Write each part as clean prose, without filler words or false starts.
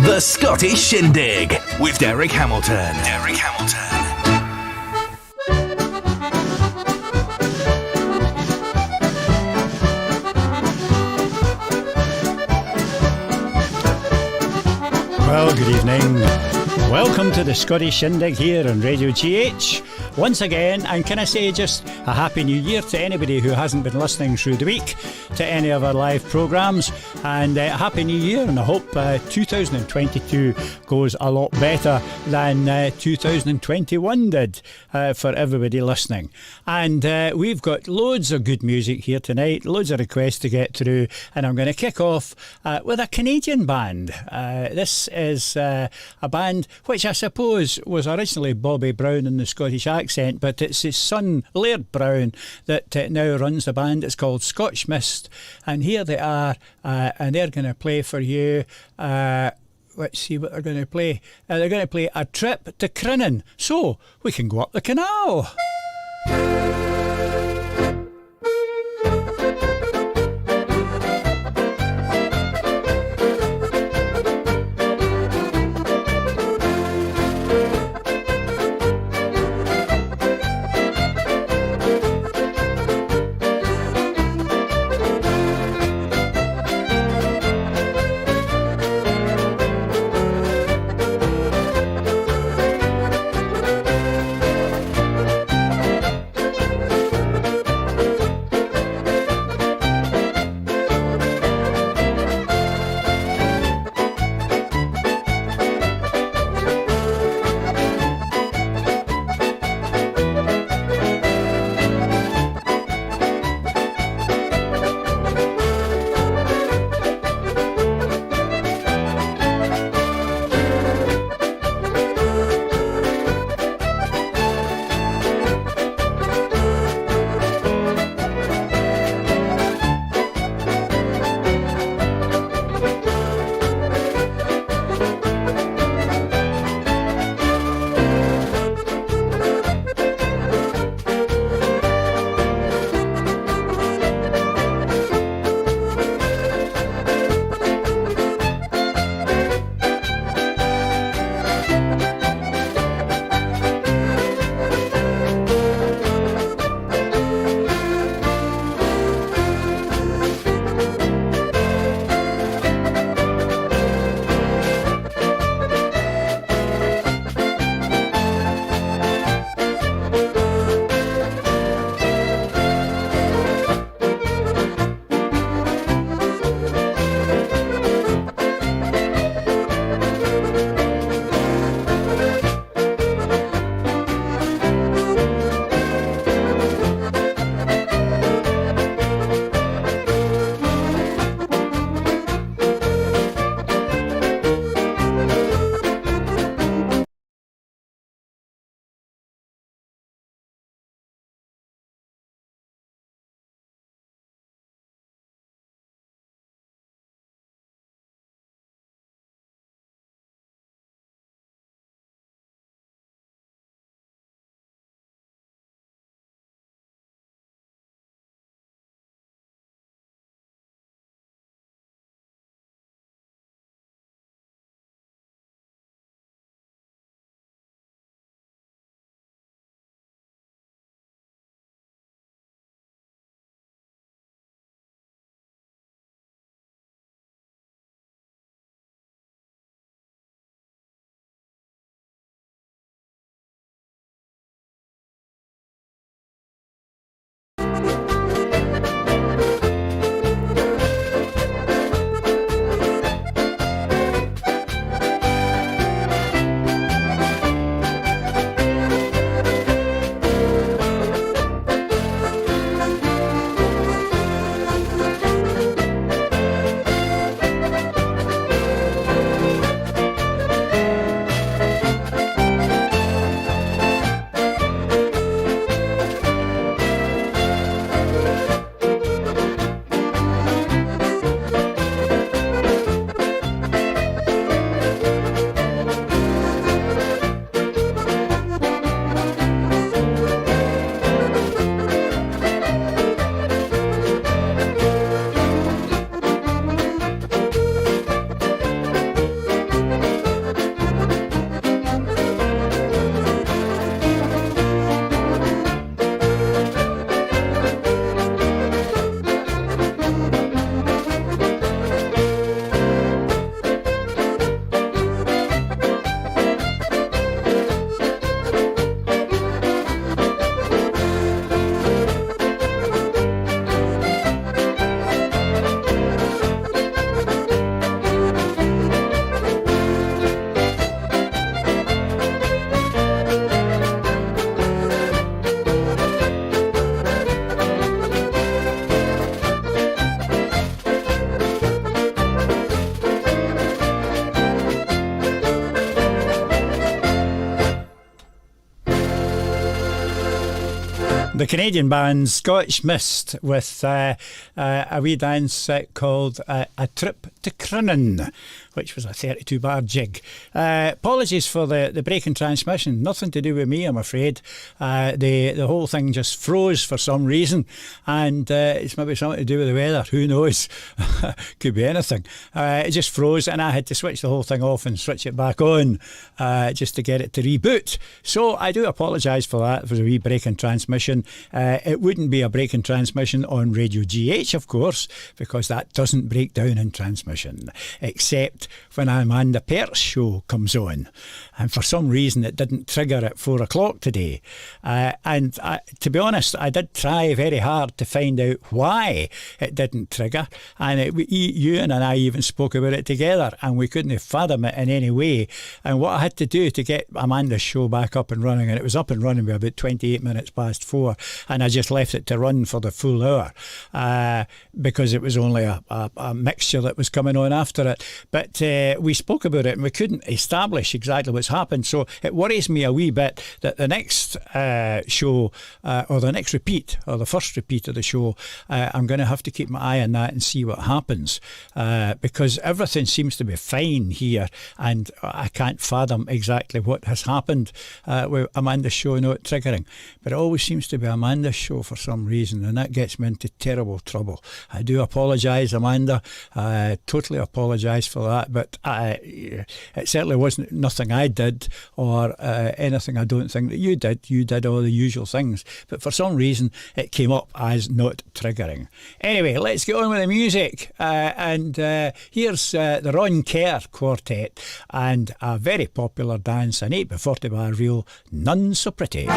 The Scottish Shindig with Derek Hamilton. Well, good evening. Welcome to the Scottish Shindig here on Radio GH. Once again, and can I say just a Happy New Year to anybody who hasn't been listening through the week to any of our live programmes. And Happy New Year, and I hope 2022 goes a lot better than 2021 did for everybody listening. And we've got loads of good music here tonight, loads of requests to get through, and I'm going to kick off with a Canadian band. This is a band which I suppose was originally Bobby Brown in the Scottish accent, but it's his son Laird Brown that now runs the band. It's called Scotch Mist, and here they are, and they're going to play for you. Let's see what they're going to play. They're going to play A Trip to Crinan, so we can go up the canal. The Canadian band Scottish Mist with a wee dance called A Trip to Crunnin, which was a 32-bar jig. Apologies for the break in transmission. Nothing to do with me, I'm afraid. The whole thing just froze for some reason, and it's maybe something to do with the weather. Who knows? Could be anything. It just froze, and I had to switch the whole thing off and switch it back on just to get it to reboot. So I do apologise for that. It was a wee break in transmission. It wouldn't be a break in transmission on Radio GH, of course, because that doesn't break down in transmission, except when Amanda Peart's show comes on. And for some reason it didn't trigger at 4 o'clock today. And to be honest, I did try very hard to find out why it didn't trigger. And you and I even spoke about it together, and we couldn't fathom it in any way. And what I had to do to get Amanda's show back up and running, and it was up and running by about 28 minutes past 4, and I just left it to run for the full hour because it was only a mixture that was coming on after it. But we spoke about it and we couldn't establish exactly what's happened. So it worries me a wee bit that the next show or the next repeat or the first repeat of the show, I'm going to have to keep my eye on that and see what happens because everything seems to be fine here, and I can't fathom exactly what has happened with Amanda's show not triggering. But it always seems to be Amanda's show for some reason, and that gets me into terrible trouble. I do apologise, Amanda. I totally apologise for that, but it certainly wasn't nothing I did or anything I don't think that you did. You did all the usual things, but for some reason it came up as not triggering. Anyway, let's get on with the music, and here's the Ron Kerr Quartet and a very popular dance, an 8x40 bar reel, None So Pretty.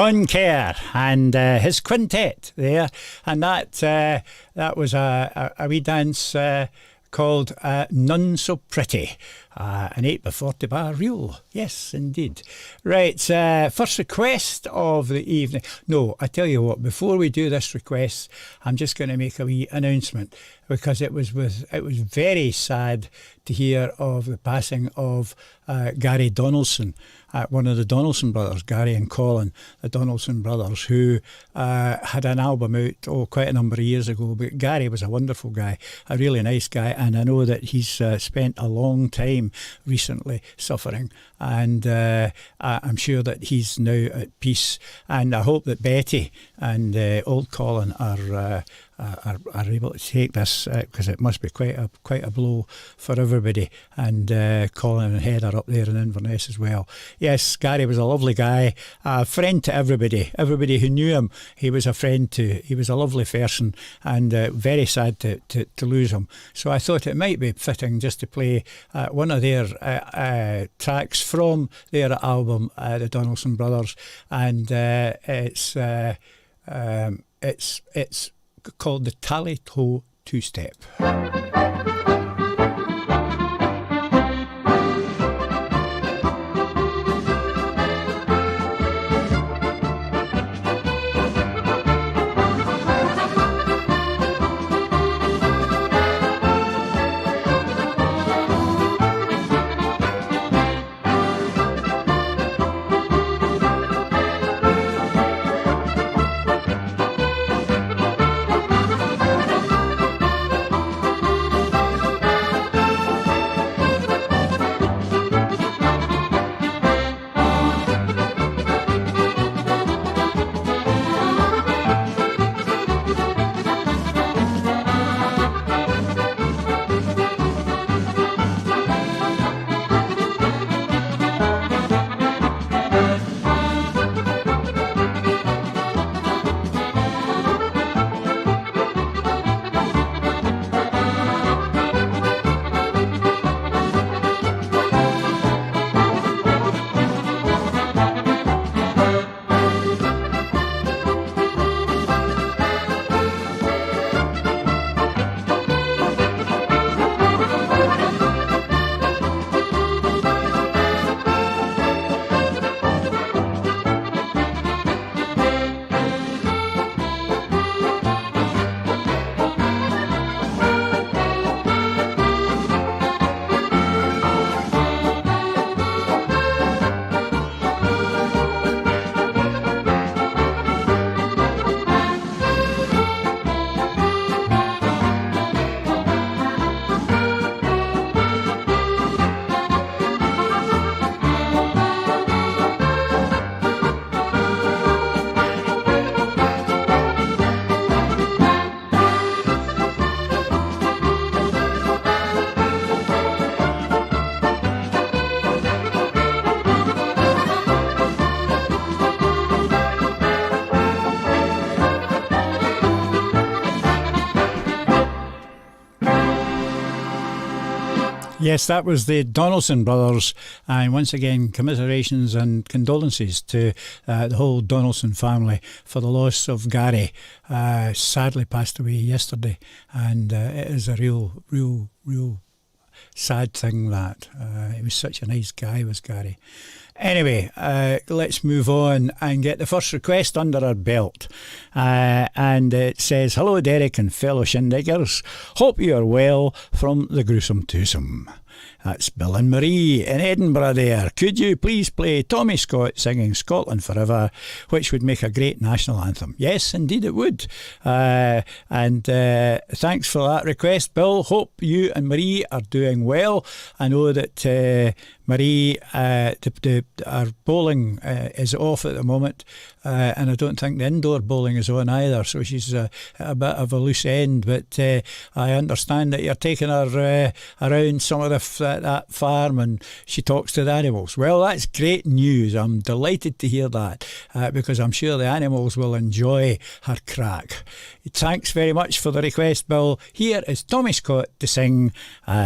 John Kerr and his quintet there, and that was a wee dance called None So Pretty, an 8x40 bar reel. Yes, indeed. Right, first request of the evening. No, I tell you what, before we do this request, I'm just going to make a wee announcement, because it was very sad to hear of the passing of Gary Donaldson, one of the Donaldson brothers, Gary and Colin, the Donaldson brothers, who had an album out quite a number of years ago. But Gary was a wonderful guy, a really nice guy, and I know that he's spent a long time recently suffering, and I'm sure that he's now at peace, and I hope that Betty and old Colin are able to take this, because it must be quite a blow for everybody, and Colin and Heather up there in Inverness as well. Yes, Gary was a lovely guy, a friend to everybody who knew him. He was a friend to. He was a lovely person, and very sad to lose him. So I thought it might be fitting just to play one of their tracks from their album, the Donaldson Brothers, and it's called the Tally Toe Two-Step. Yes, that was the Donaldson brothers, and once again commiserations and condolences to the whole Donaldson family for the loss of Gary. Sadly passed away yesterday, and it is a real sad thing that he was such a nice guy, was Gary. Anyway, let's move on and get the first request under our belt. And it says, "Hello Derek and fellow Shindiggers. Hope you are well from the gruesome twosome." That's Bill and Marie in Edinburgh there. Could you please play Tommy Scott singing Scotland Forever, which would make a great national anthem? Yes, indeed it would. And thanks for that request, Bill. Hope you and Marie are doing well. I know that Marie, our bowling is off at the moment, and I don't think the indoor bowling is on either, so she's a bit of a loose end, but I understand that you're taking her around some of that farm, and she talks to the animals. Well, that's great news. I'm delighted to hear that, because I'm sure the animals will enjoy her crack. Thanks very much for the request, Bill. Here is Tommy Scott to sing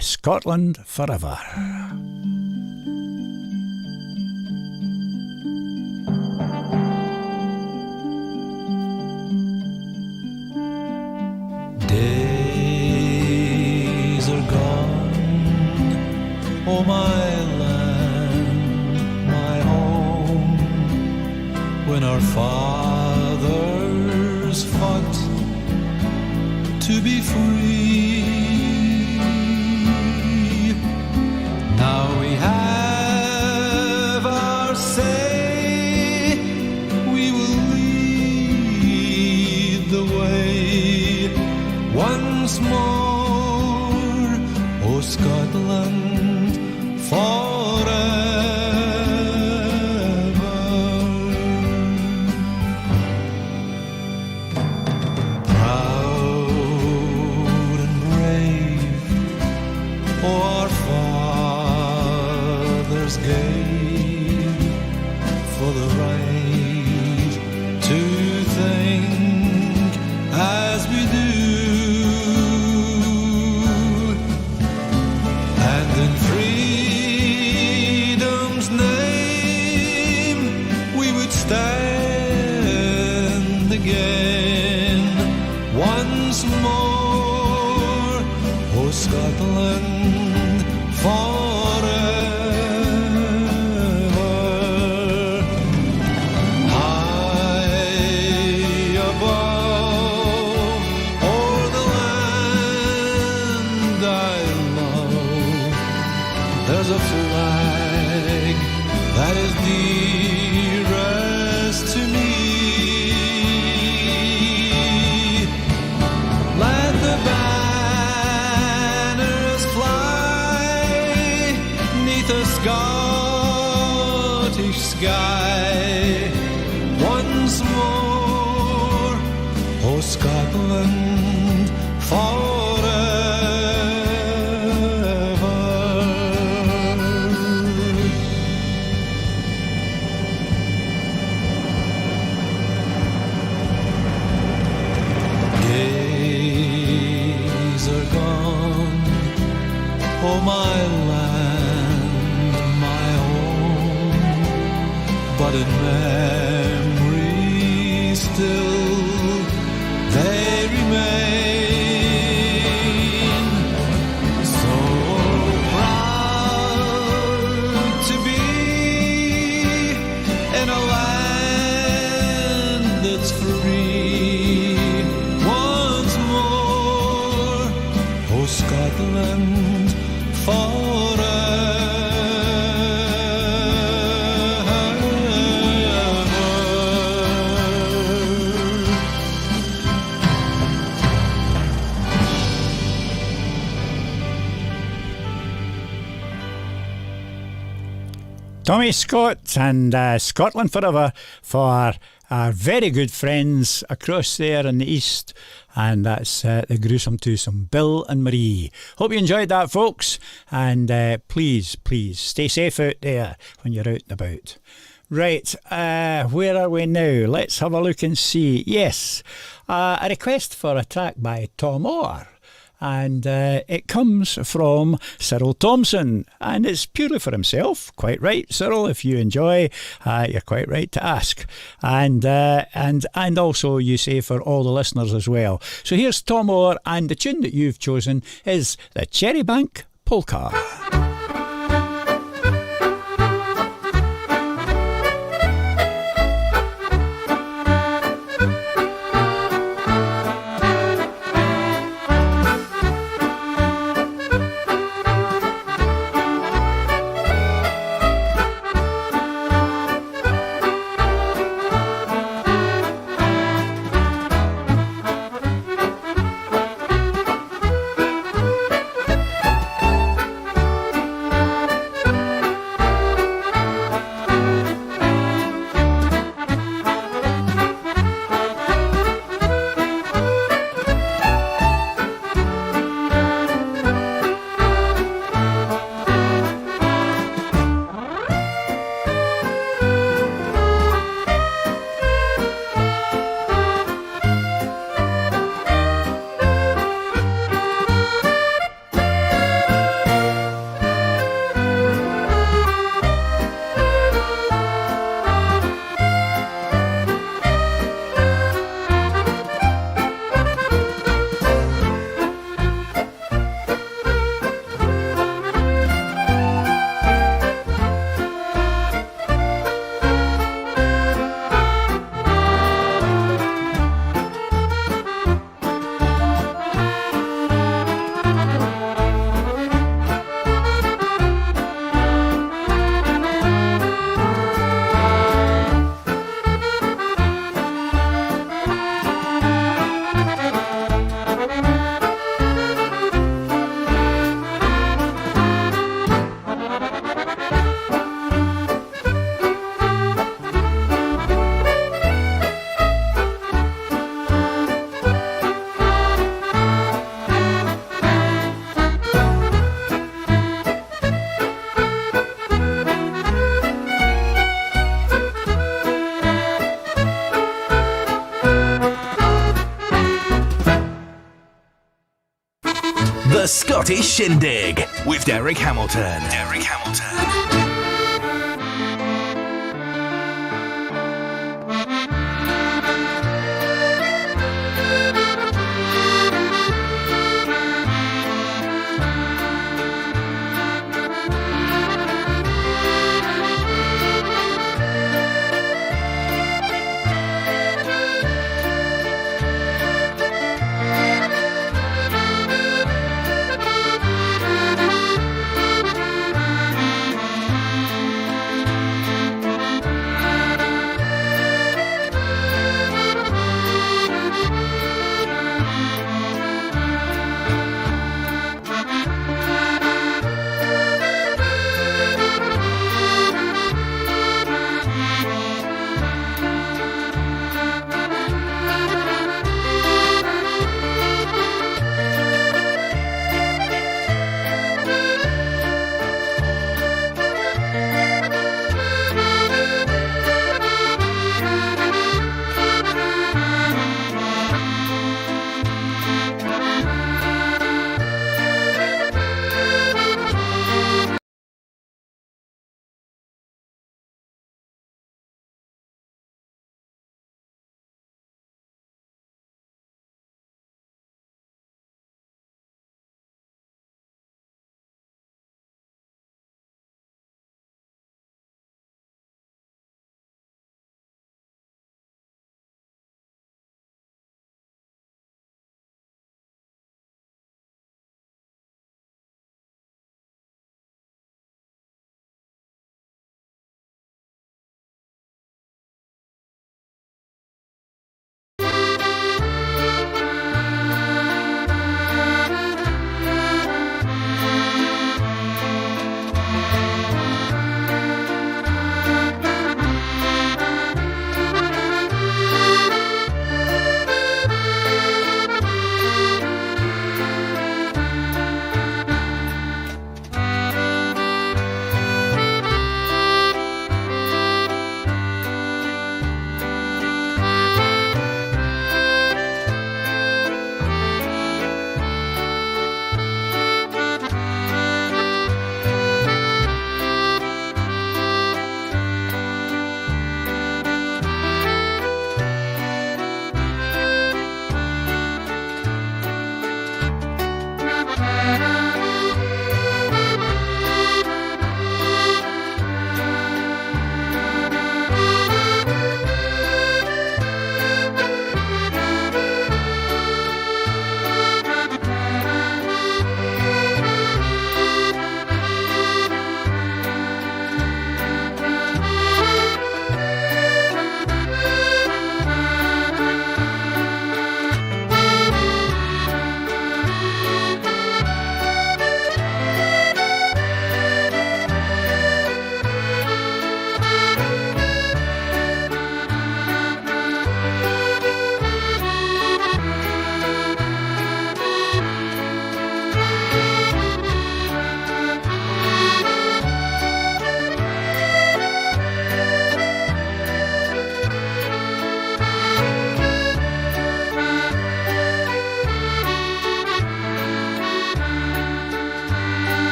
Scotland Forever. are gone, oh my land, my home, when our fathers fought to be free. Now we have our say, we will lead the way once more, O Scotland, forever. Proud and brave, O our fathers gave for the right to think as we do. And in freedom's name we would stand again once more, O Scotland, forever. High above o'er the land I love, there's a flag that is dearest to me. Let the banners fly 'neath a Scottish sky once more, O Scotland, forever. Days are gone, oh my land, my home, but in memory still they remain. So proud to be in a land that's free once more, O Scotland, forever. Tommy Scott and Scotland Forever for our very good friends across there in the east, and that's the gruesome twosome, Bill and Marie. Hope you enjoyed that, folks, and please stay safe out there when you're out and about. Right, where are we now? Let's have a look and see. Yes, a request for a track by Tom Orr. And it comes from Cyril Thompson, and it's purely for himself. Quite right, Cyril. If you enjoy, you're quite right to ask, and also you say for all the listeners as well. So here's Tom Orr, and the tune that you've chosen is the Cherrybank Polka. Scottish Shindig with Derek Hamilton. Derek Hamilton.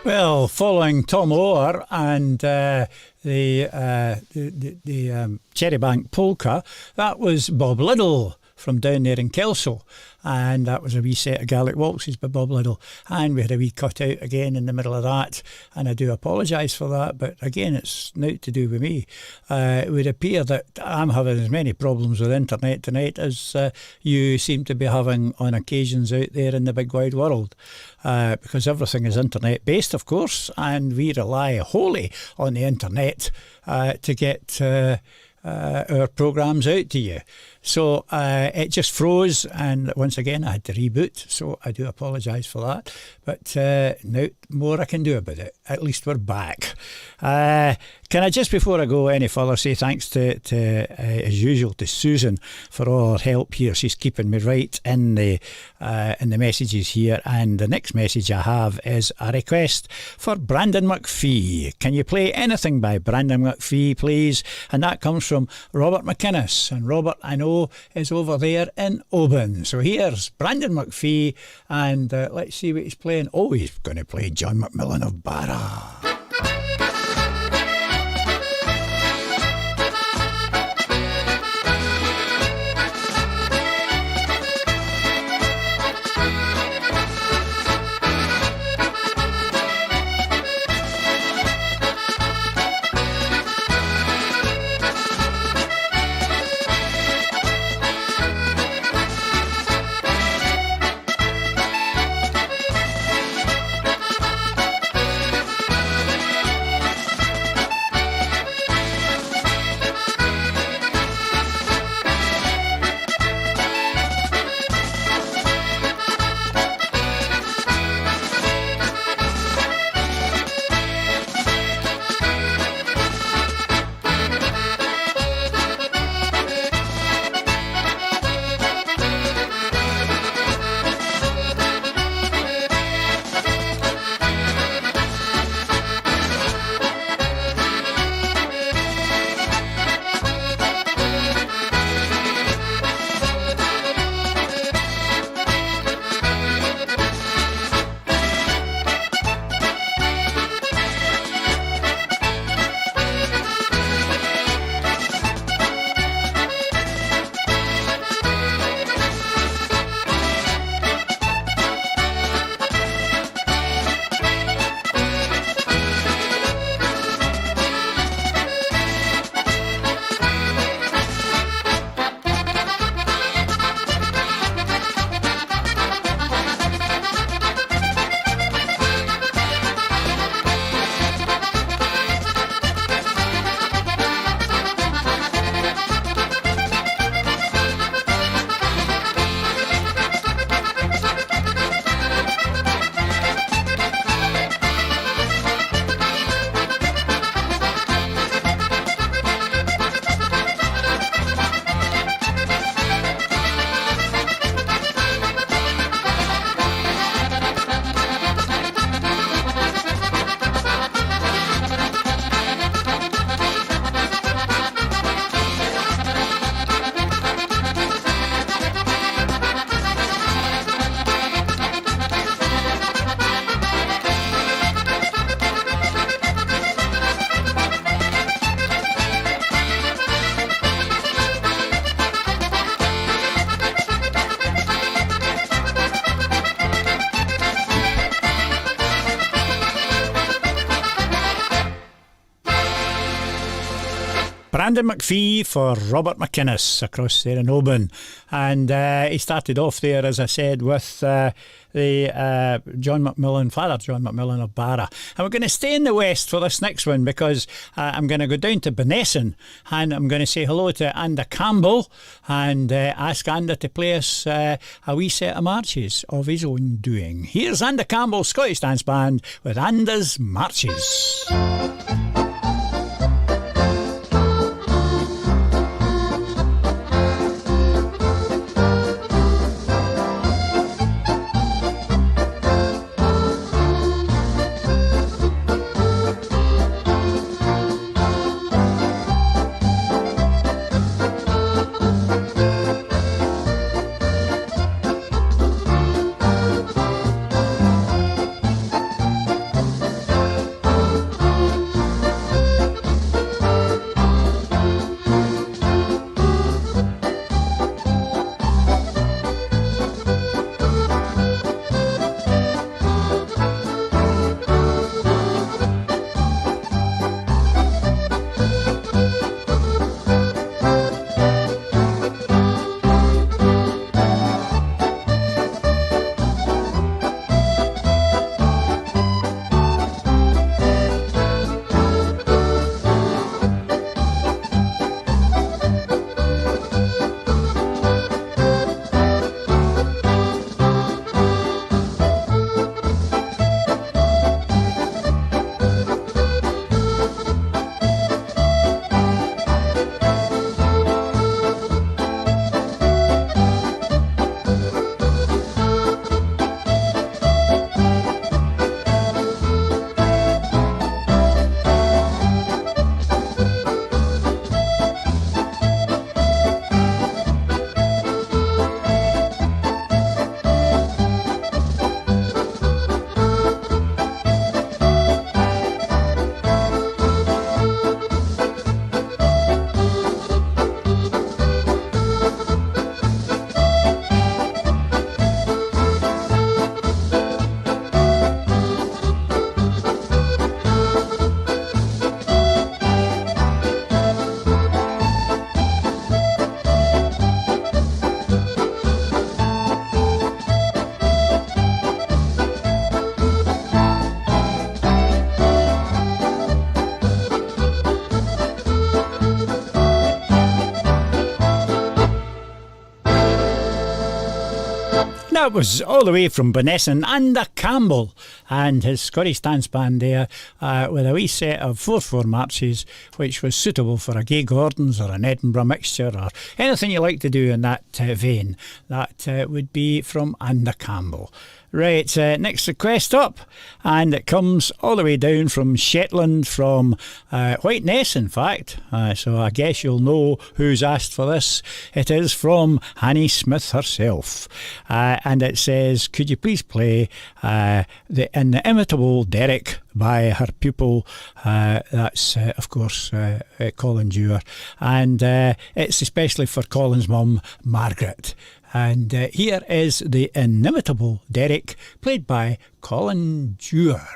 Well, following Tom Orr and the Cherrybank Polka, that was Bob Liddell from down there in Kelso, and that was a wee set of Gaelic waltzes by Bob Liddell, and we had a wee cut out again in the middle of that, and I do apologise for that, but again it's naught to do with me. It would appear that I'm having as many problems with internet tonight as you seem to be having on occasions out there in the big wide world, because everything is internet based, of course, and we rely wholly on the internet to get our programmes out to you. So it just froze, and once again I had to reboot, so I do apologise for that, but no more I can do about it. At least we're back. Can I just, before I go any further, say thanks to as usual to Susan for all her help here. She's keeping me right in the messages here, and the next message I have is a request for Brandon McPhee. Can you play anything by Brandon McPhee, please? And that comes from Robert McInnes, and Robert, I know, is over there in Oban. So here's Brandon McPhee, and let's see what he's playing. Oh, he's going to play John McMillan of Barra. Brandon McPhee for Robert McInnes across there in Oban. And he started off there, as I said, with the John McMillan, Father John McMillan of Barra. And we're going to stay in the west for this next one, because I'm going to go down to Benesson, and I'm going to say hello to Anda Campbell and ask Anda to play us a wee set of marches of his own doing. Here's Anda Campbell, Scottish Dance Band, with Anda's Marches. That was all the way from Bonnesson, Anda Campbell and his Scottish dance band there with a wee set of 4/4 marches, which was suitable for a Gay Gordon's or an Edinburgh mixture or anything you like to do in that vein. That would be from Anda Campbell. Right, next request up, and it comes all the way down from Shetland, from Whiteness, in fact. So I guess you'll know who's asked for this. It is from Annie Smith herself, and it says, could you please play the inimitable Derek by her pupil, that's of course Colin Dewar, and it's especially for Colin's mum, Margaret. And here is the inimitable Derek, played by Colin Dewar.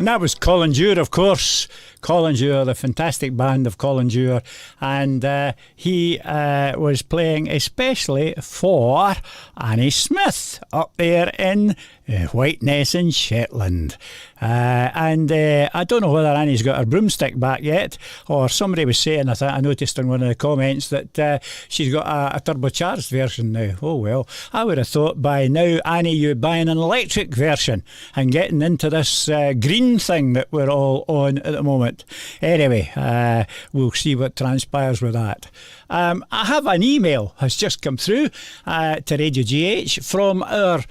And that was Colin Dewar, of course. Colin Dewar, the fantastic band of Colin Dewar. And he was playing especially for Annie Smith up there in Whiteness in Shetland. And I don't know whether Annie's got her broomstick back yet, or somebody was saying, I noticed in one of the comments that she's got a turbocharged version now. Oh well, I would have thought by now, Annie, you'd buy an electric version and getting into this green thing that we're all on at the moment. Anyway, we'll see what transpires with that. I have an email has just come through to Radio GH from our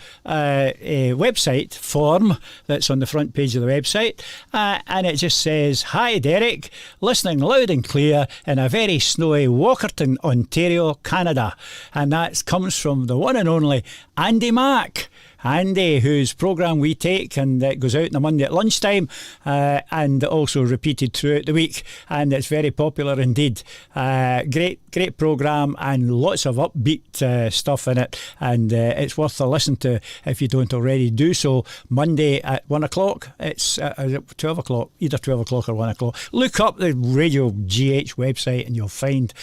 website form that's on the front page of the website, and it just says, "Hi Derek, listening loud and clear in a very snowy Walkerton, Ontario, Canada," and that comes from the one and only Andy Mack. Andy, whose programme we take, and it goes out on a Monday at lunchtime, and also repeated throughout the week, and it's very popular indeed. Great programme and lots of upbeat stuff in it, and it's worth a listen to if you don't already do so. Monday at 1 o'clock, it's 12 o'clock, either 12 o'clock or 1 o'clock. Look up the Radio GH website and you'll find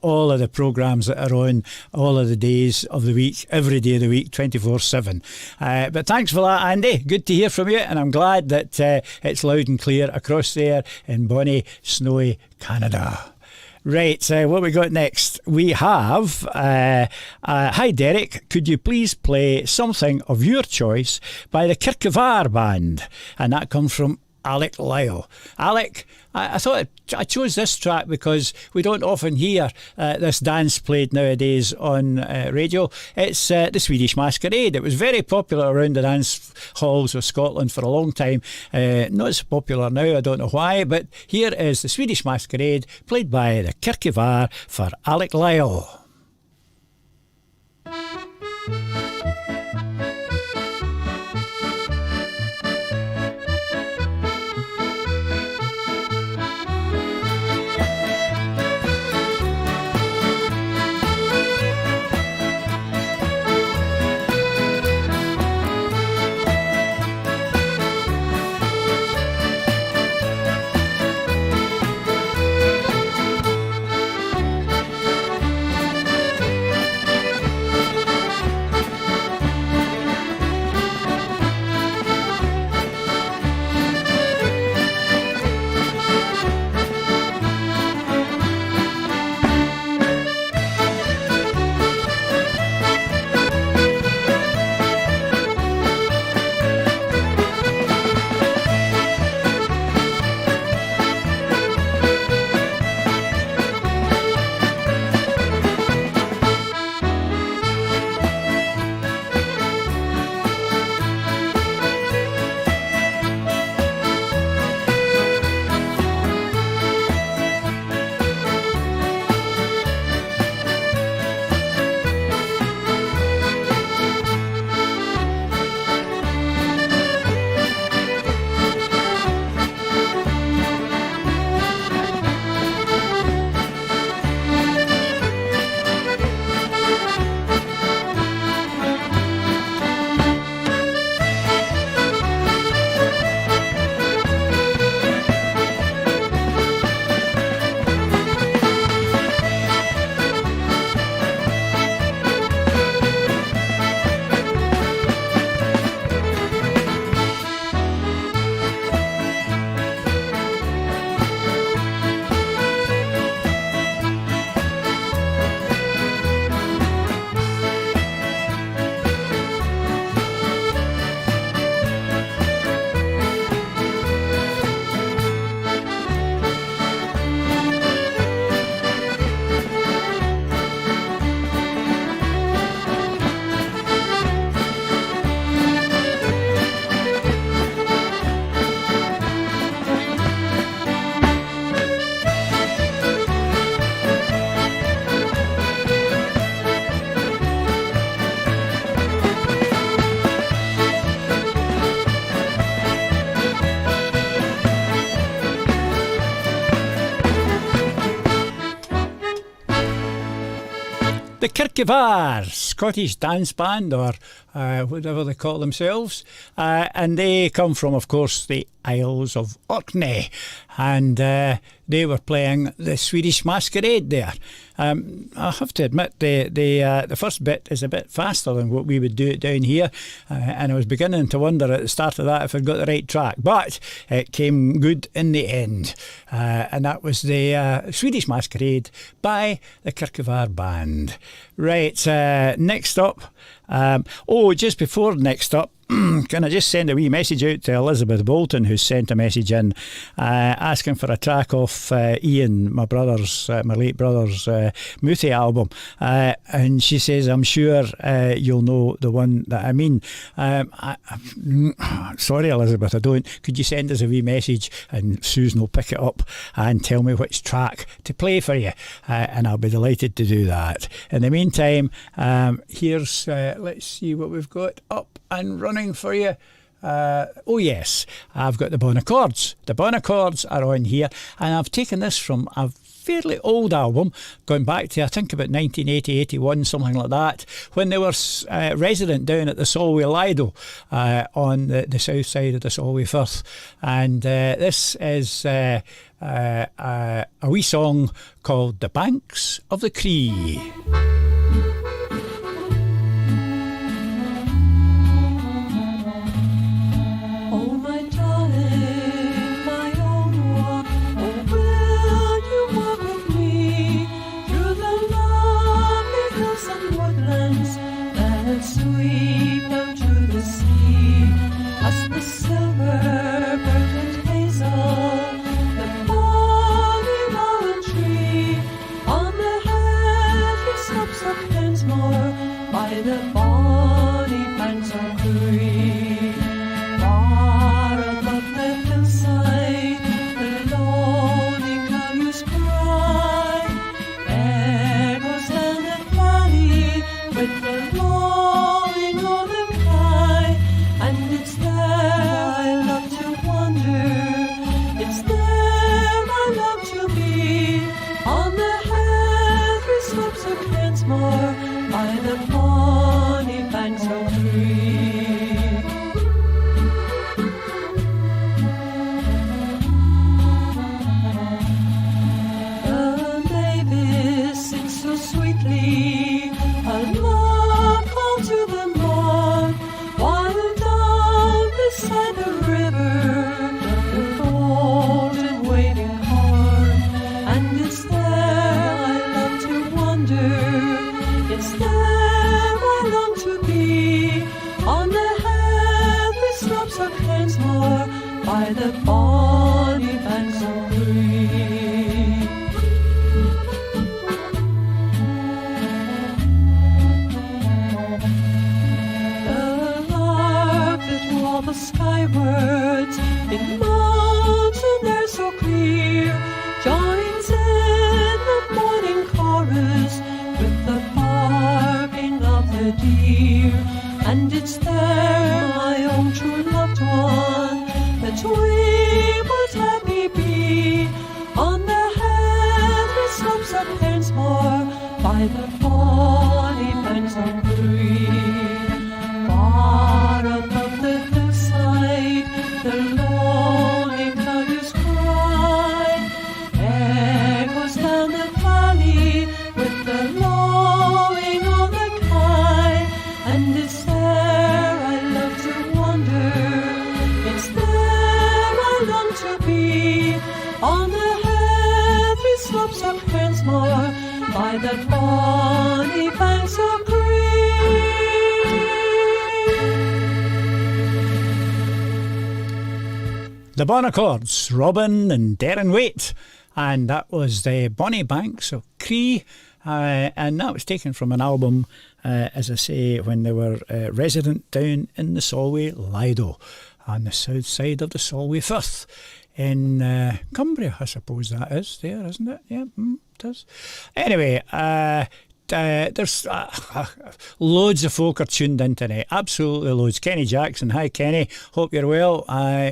all of the programmes that are on all of the days of the week, every day of the week, 24/7. But thanks for that, Andy. Good to hear from you, and I'm glad that it's loud and clear across there in bonny, snowy Canada. Right, what we got next? We have, hi Derek, could you please play something of your choice by the Kirkevar Band? And that comes from Alec Lyle. Alec, I thought I chose this track because we don't often hear this dance played nowadays on radio. It's the Swedish Masquerade. It was very popular around the dance halls of Scotland for a long time. Not so popular now, I don't know why, but here is the Swedish Masquerade played by the Kirkevar for Alec Lyle. The Kirkevar, Scottish dance band, or whatever they call themselves, and they come from, of course, the Isles of Orkney, and they were playing the Swedish Masquerade there. I have to admit, the first bit is a bit faster than what we would do it down here, and I was beginning to wonder at the start of that if I'd got the right track, but it came good in the end, and that was the Swedish Masquerade by the Kirkevar Band. Right, next up, just before next up, can I just send a wee message out to Elizabeth Bolton, who's sent a message in asking for a track off Ian, my late brother's Muthi album, and she says, I'm sure you'll know the one that I mean. Sorry, Elizabeth, I don't. Could you send us a wee message and Susan will pick it up and tell me which track to play for you, and I'll be delighted to do that. In the meantime, here's let's see what we've got up and running for you. Oh yes, I've got the Bon Accords. The Bon Accords are on here, and I've taken this from a fairly old album, going back to I think about 1980, 81, something like that, when they were resident down at the Solway Lido on the south side of the Solway Firth, and this is a wee song called The Banks of the Cree. Sweep down to the sea, past the silver birch and hazel, the bonny rowan tree, on the heathy slopes of Pensmore, by the bonny banks of Cree. Far above the hillside, the lonely cow's cry echoes down the valley with the by the bonny banks of Cree. The mavis sings so sweetly a love call to the morn, while down beside the river the golden waving corn, and it's there I love to wander. It's there I long to be, on the heathy slopes of Pensmore, by the bonny banks of Cree. The lark that warbles skywards in mountain air so clear joins in the morning chorus with the barking of the deer, and it's there, my own true loved one, that we would happy be, on the heathy slopes of Pensmore, by the bonny banks of Cree. Far above the hillside, the lonely cow's cry echoes down the valley with the lowing of the kine, and it's there I love to wander, it's there I long to be, on the heathy slopes of Pensmore, by the bonny banks of Cree. The Bon Accords, Robin and Darren Waite, and that was the Bonny Banks of Cree, and that was taken from an album, as I say, when they were resident down in the Solway Lido, on the south side of the Solway Firth, in Cumbria, I suppose that is there, isn't it? Yeah, it is. Anyway, there's loads of folk are tuned in tonight, absolutely loads. Kenny Jackson, hi Kenny, hope you're well.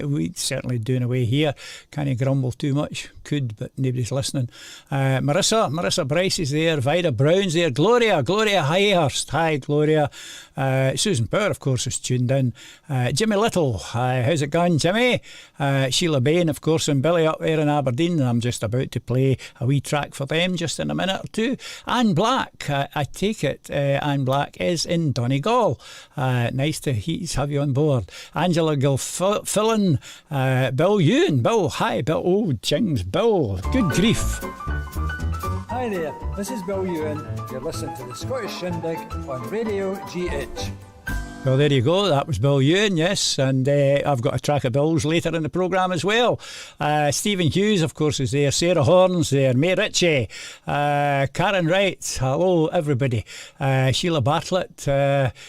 We certainly doing away here, can't grumble too much, could, but nobody's listening. Marissa Bryce is there. Vida Brown's there. Gloria Highhurst. Hi, Gloria. Susan Power, of course, is tuned in. Jimmy Little. Hi, how's it going, Jimmy? Sheila Bain, of course, and Billy up there in Aberdeen. I'm just about to play a wee track for them just in a minute or two. Anne Black, I take it. Anne Black is in Donegal. Nice to have you on board. Angela Gilfillan, Bill Ewan. Bill, hi, Bill. Oh, jings, Bill. Good grief. Hi there, this is Bill Ewan. You're listening to the Scottish Shindig on Radio GH. Well, there you go. That was Bill Ewan, yes. And I've got a track of Bill's later in the programme as well. Stephen Hughes, of course, is there. Sarah Horn's there. May Ritchie. Karen Wright. Hello, everybody. Sheila Bartlett.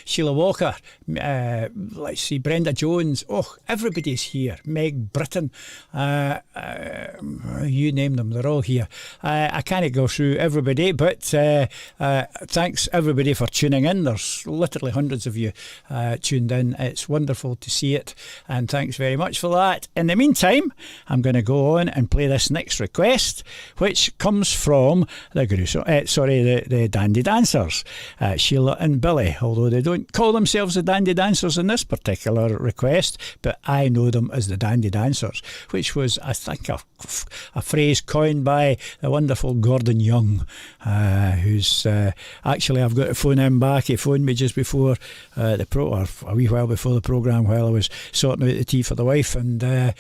Sheila Walker. Let's see. Brenda Jones. Oh, everybody's here. Meg Britton. You name them. They're all here. I can't go through everybody, but thanks, everybody, for tuning in. There's literally hundreds of you tuned in. It's wonderful to see it, and thanks very much for that. In the meantime, I'm going to go on and play this next request, which comes from the Dandy Dancers, Sheila and Billy, although they don't call themselves the Dandy Dancers in this particular request, but I know them as the Dandy Dancers, which was, I think, a phrase coined by the wonderful Gordon Young, who's actually, I've got to phone him back. He phoned me just before or a wee while before the programme, while I was sorting out the tea for the wife, and I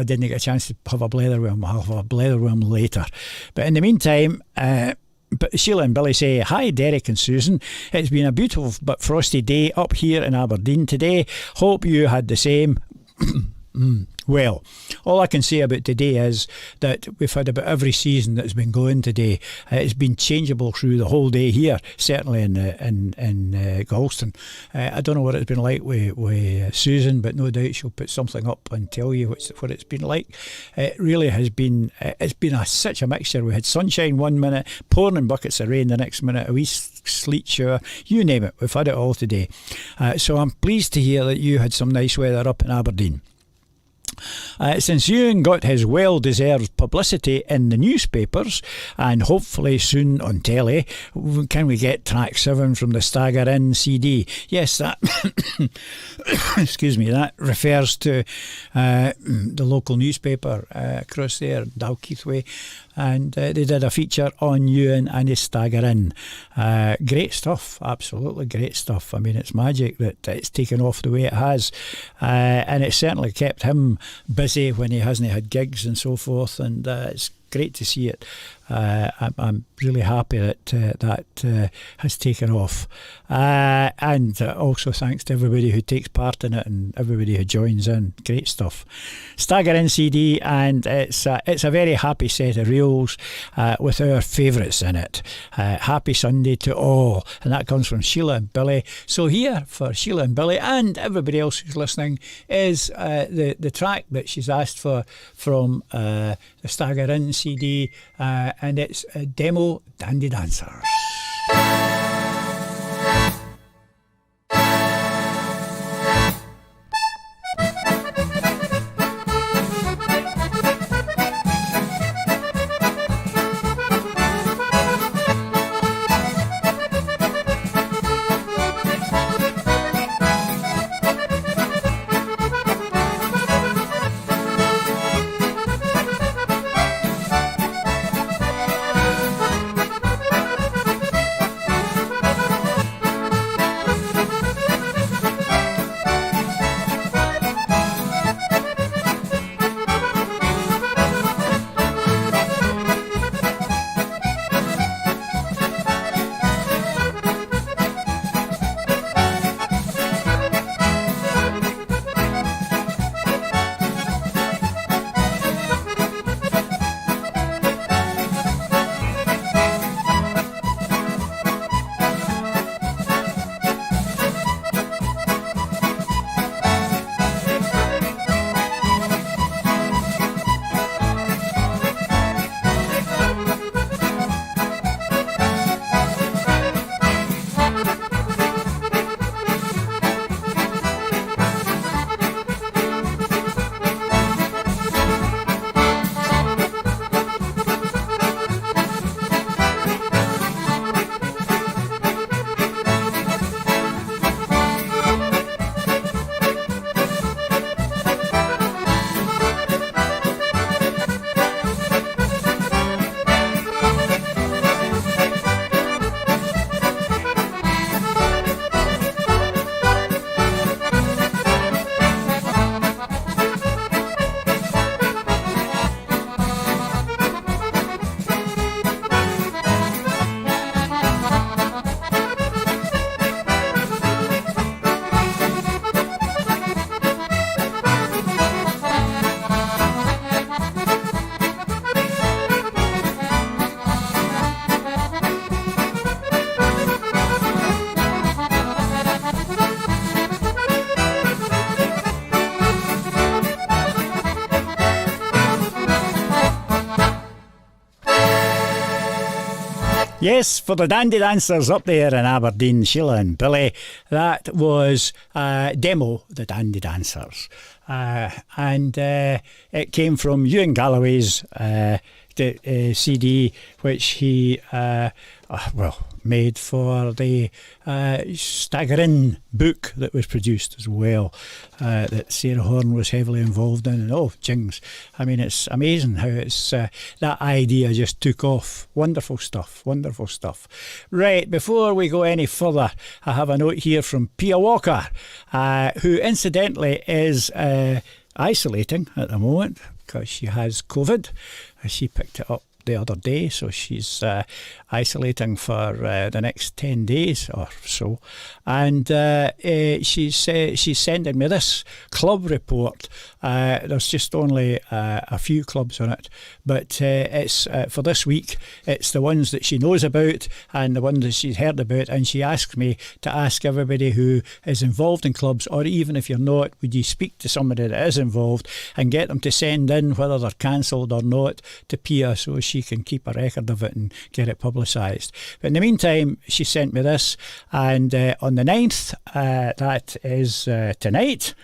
didn't get a chance to have a blether with him. I'll have a blether with him later. But in the meantime, but Sheila and Billy say, hi Derek and Susan, it's been a beautiful but frosty day up here in Aberdeen today. Hope you had the same. Well, all I can say about today is that we've had about every season that's been going today. It's been changeable through the whole day here, certainly in Galston. I don't know what it's been like with Susan, but no doubt she'll put something up and tell you what it's been like. It really has been. It's been such a mixture. We had sunshine one minute, pouring in buckets of rain the next minute, a wee sleet shower, you name it. We've had it all today. So I'm pleased to hear that you had some nice weather up in Aberdeen. Since Ewan got his well-deserved publicity in the newspapers, and hopefully soon on telly, can we get track 7 from the Stagger Inn CD? Yes, that excuse me, that refers to the local newspaper across there, Dalkeith Way, and they did a feature on Ewan and his Stagger Inn. Great stuff, absolutely great stuff. I mean, it's magic that it's taken off the way it has, and it certainly kept him busy when he hasn't had gigs and so forth, and it's great to see it. I'm really happy that that has taken off, and also thanks to everybody who takes part in it and everybody who joins in. Great stuff. Stagger Inn CD, and it's a very happy set of reels with our favourites in it. Happy Sunday to all, and that comes from Sheila and Billy. So here for Sheila and Billy and everybody else who's listening is the track that she's asked for from the Stagger Inn CD, and it's a demo Dandy Dancers. Thank Yes, for the dandy dancers up there in Aberdeen, Sheila and Billy, that was Demo, the Dandy Dancers. And it came from Ewan Galloway's CD, which he, made for the Staggering book that was produced as well, that Sarah Horne was heavily involved in. And oh, jings. I mean, it's amazing how it's that idea just took off. Wonderful stuff, wonderful stuff. Right, before we go any further, I have a note here from Pia Walker, who incidentally is isolating at the moment because she has COVID. She picked it up the other day, so she's isolating for the next 10 days or so, and she's sending me this club report. There's just only a few clubs on it, but it's for this week. It's the ones that she knows about and the ones that she's heard about, and she asked me to ask everybody who is involved in clubs, or even if you're not, would you speak to somebody that is involved and get them to send in whether they're cancelled or not to Pia, so she can keep a record of it and get it publicised. But in the meantime, she sent me this, and on the 9th, that is tonight.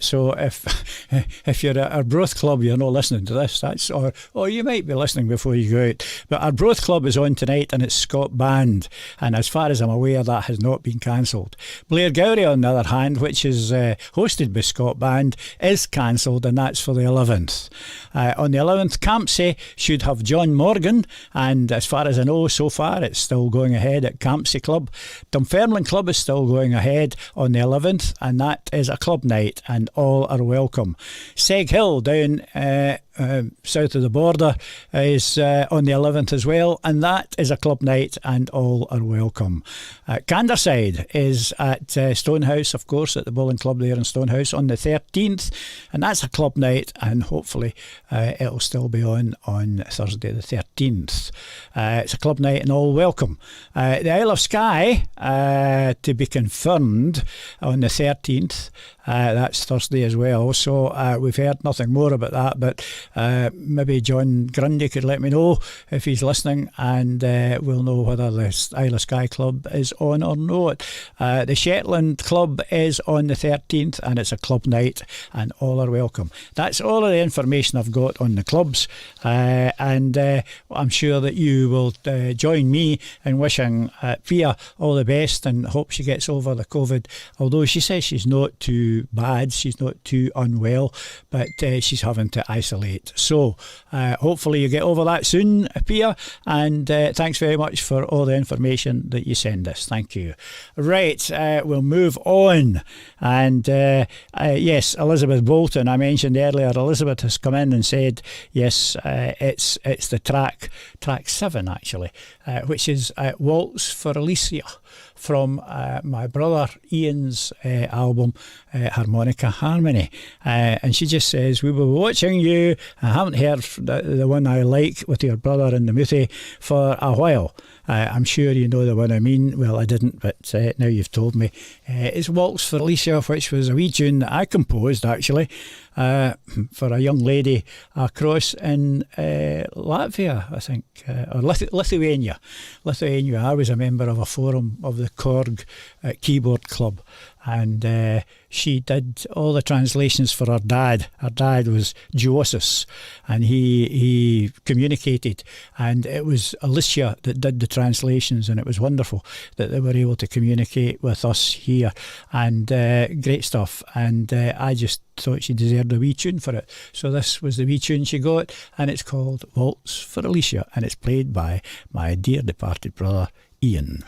So if you're at Arbroath Club, you're not listening to this. That's or you might be listening before you go out. But Arbroath Club is on tonight, and it's Scott Band. And as far as I'm aware, that has not been cancelled. Blair Gowrie, on the other hand, which is hosted by Scott Band, is cancelled, and that's for the 11th. On the 11th, Campsie should have John Morgan, and as far as I know, so far it's still going ahead at Campsie Club. Dunfermline Club is still going ahead on the 11th, and that is a club night, and all are welcome. Seg Hill down south of the border is on the 11th as well, and that is a club night, and all are welcome. Canderside is at Stonehouse, of course, at the bowling club there in Stonehouse on the 13th, and that's a club night, and hopefully it'll still be on Thursday the 13th. It's a club night and all welcome. The Isle of Skye to be confirmed on the 13th. That's Thursday as well, so we've heard nothing more about that, but maybe John Grundy could let me know if he's listening, and we'll know whether the Isle of Skye Club is on or not. The Shetland Club is on the 13th, and it's a club night, and all are welcome. That's all of the information I've got on the clubs, and I'm sure that you will join me in wishing Pia all the best, and hope she gets over the COVID, although she says she's not too bad, she's not too unwell, but she's having to isolate. So hopefully you get over that soon, Pia, and thanks very much for all the information that you send us. Thank you. Right, we'll move on, and yes, Elizabeth Bolton, I mentioned earlier, Elizabeth has come in and said yes, it's the track 7 actually, which is Waltz for Alicia from my brother Ian's album Harmonica Harmony, and she just says, we will be watching you. I haven't heard the one I like with your brother in the Muthi for a while. I'm sure you know the one I mean. Well, I didn't, but now you've told me. It's Waltz for Alicia, which was a wee tune that I composed actually for a young lady across in Latvia, I think, or Lithuania. I was a member of a forum of the Korg Keyboard Club, and she did all the translations for her dad. Her dad was Joosis, and he communicated, and it was Alicia that did the translations, and it was wonderful that they were able to communicate with us here, and great stuff. And I just thought she deserved a wee tune for it, so this was the wee tune she got, and it's called Waltz for Alicia, and it's played by my dear departed brother Ian.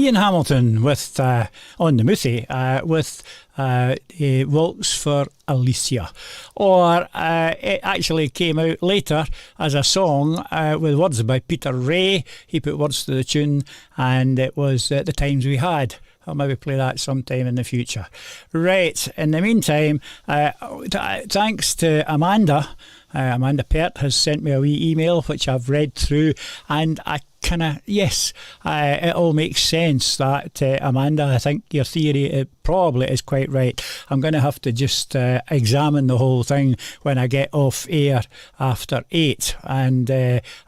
Ian Hamilton with on the Moothy with a Waltz for Alicia. Or it actually came out later as a song with words by Peter Ray. He put words to the tune, and it was The Times We Had. I'll maybe play that sometime in the future. Right, in the meantime, thanks to Amanda. Amanda Pert has sent me a wee email which I've read through, and I kind of, yes, it all makes sense that, Amanda, I think your theory it probably is quite right. I'm going to have to just examine the whole thing when I get off air after 8, and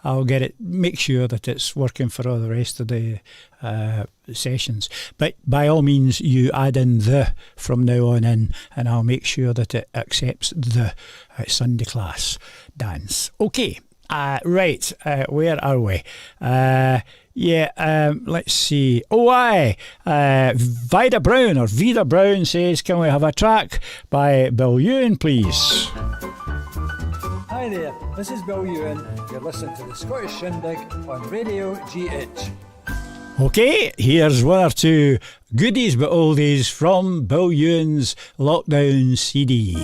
I'll get it, make sure that it's working for all the rest of the sessions. But by all means, you add in the from now on in, and I'll make sure that it accepts the Sunday class dance. Okay. Right, where are we? Let's see. Oh, aye. Vida Brown says, can we have a track by Bill Ewan, please? Hi there, this is Bill Ewan. You're listening to the Scottish Shindig on Radio GH. Okay, here's one or two goodies but oldies from Bill Ewan's Lockdown CD.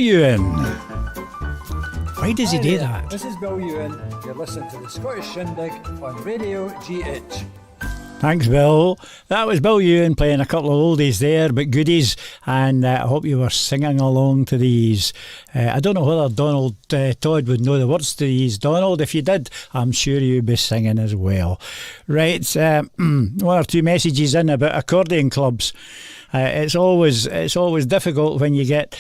Ewan. Why does he Hi do there, that? This is Bill Ewan. You're listening to the Scottish Shindig on Radio GH. Thanks, Bill. That was Bill Ewan playing a couple of oldies there, but goodies, and I hope you were singing along to these. I don't know whether Donald Todd would know the words to these. Donald, if you did, I'm sure you'd be singing as well. Right, one or two messages in about accordion clubs. It's always difficult when you get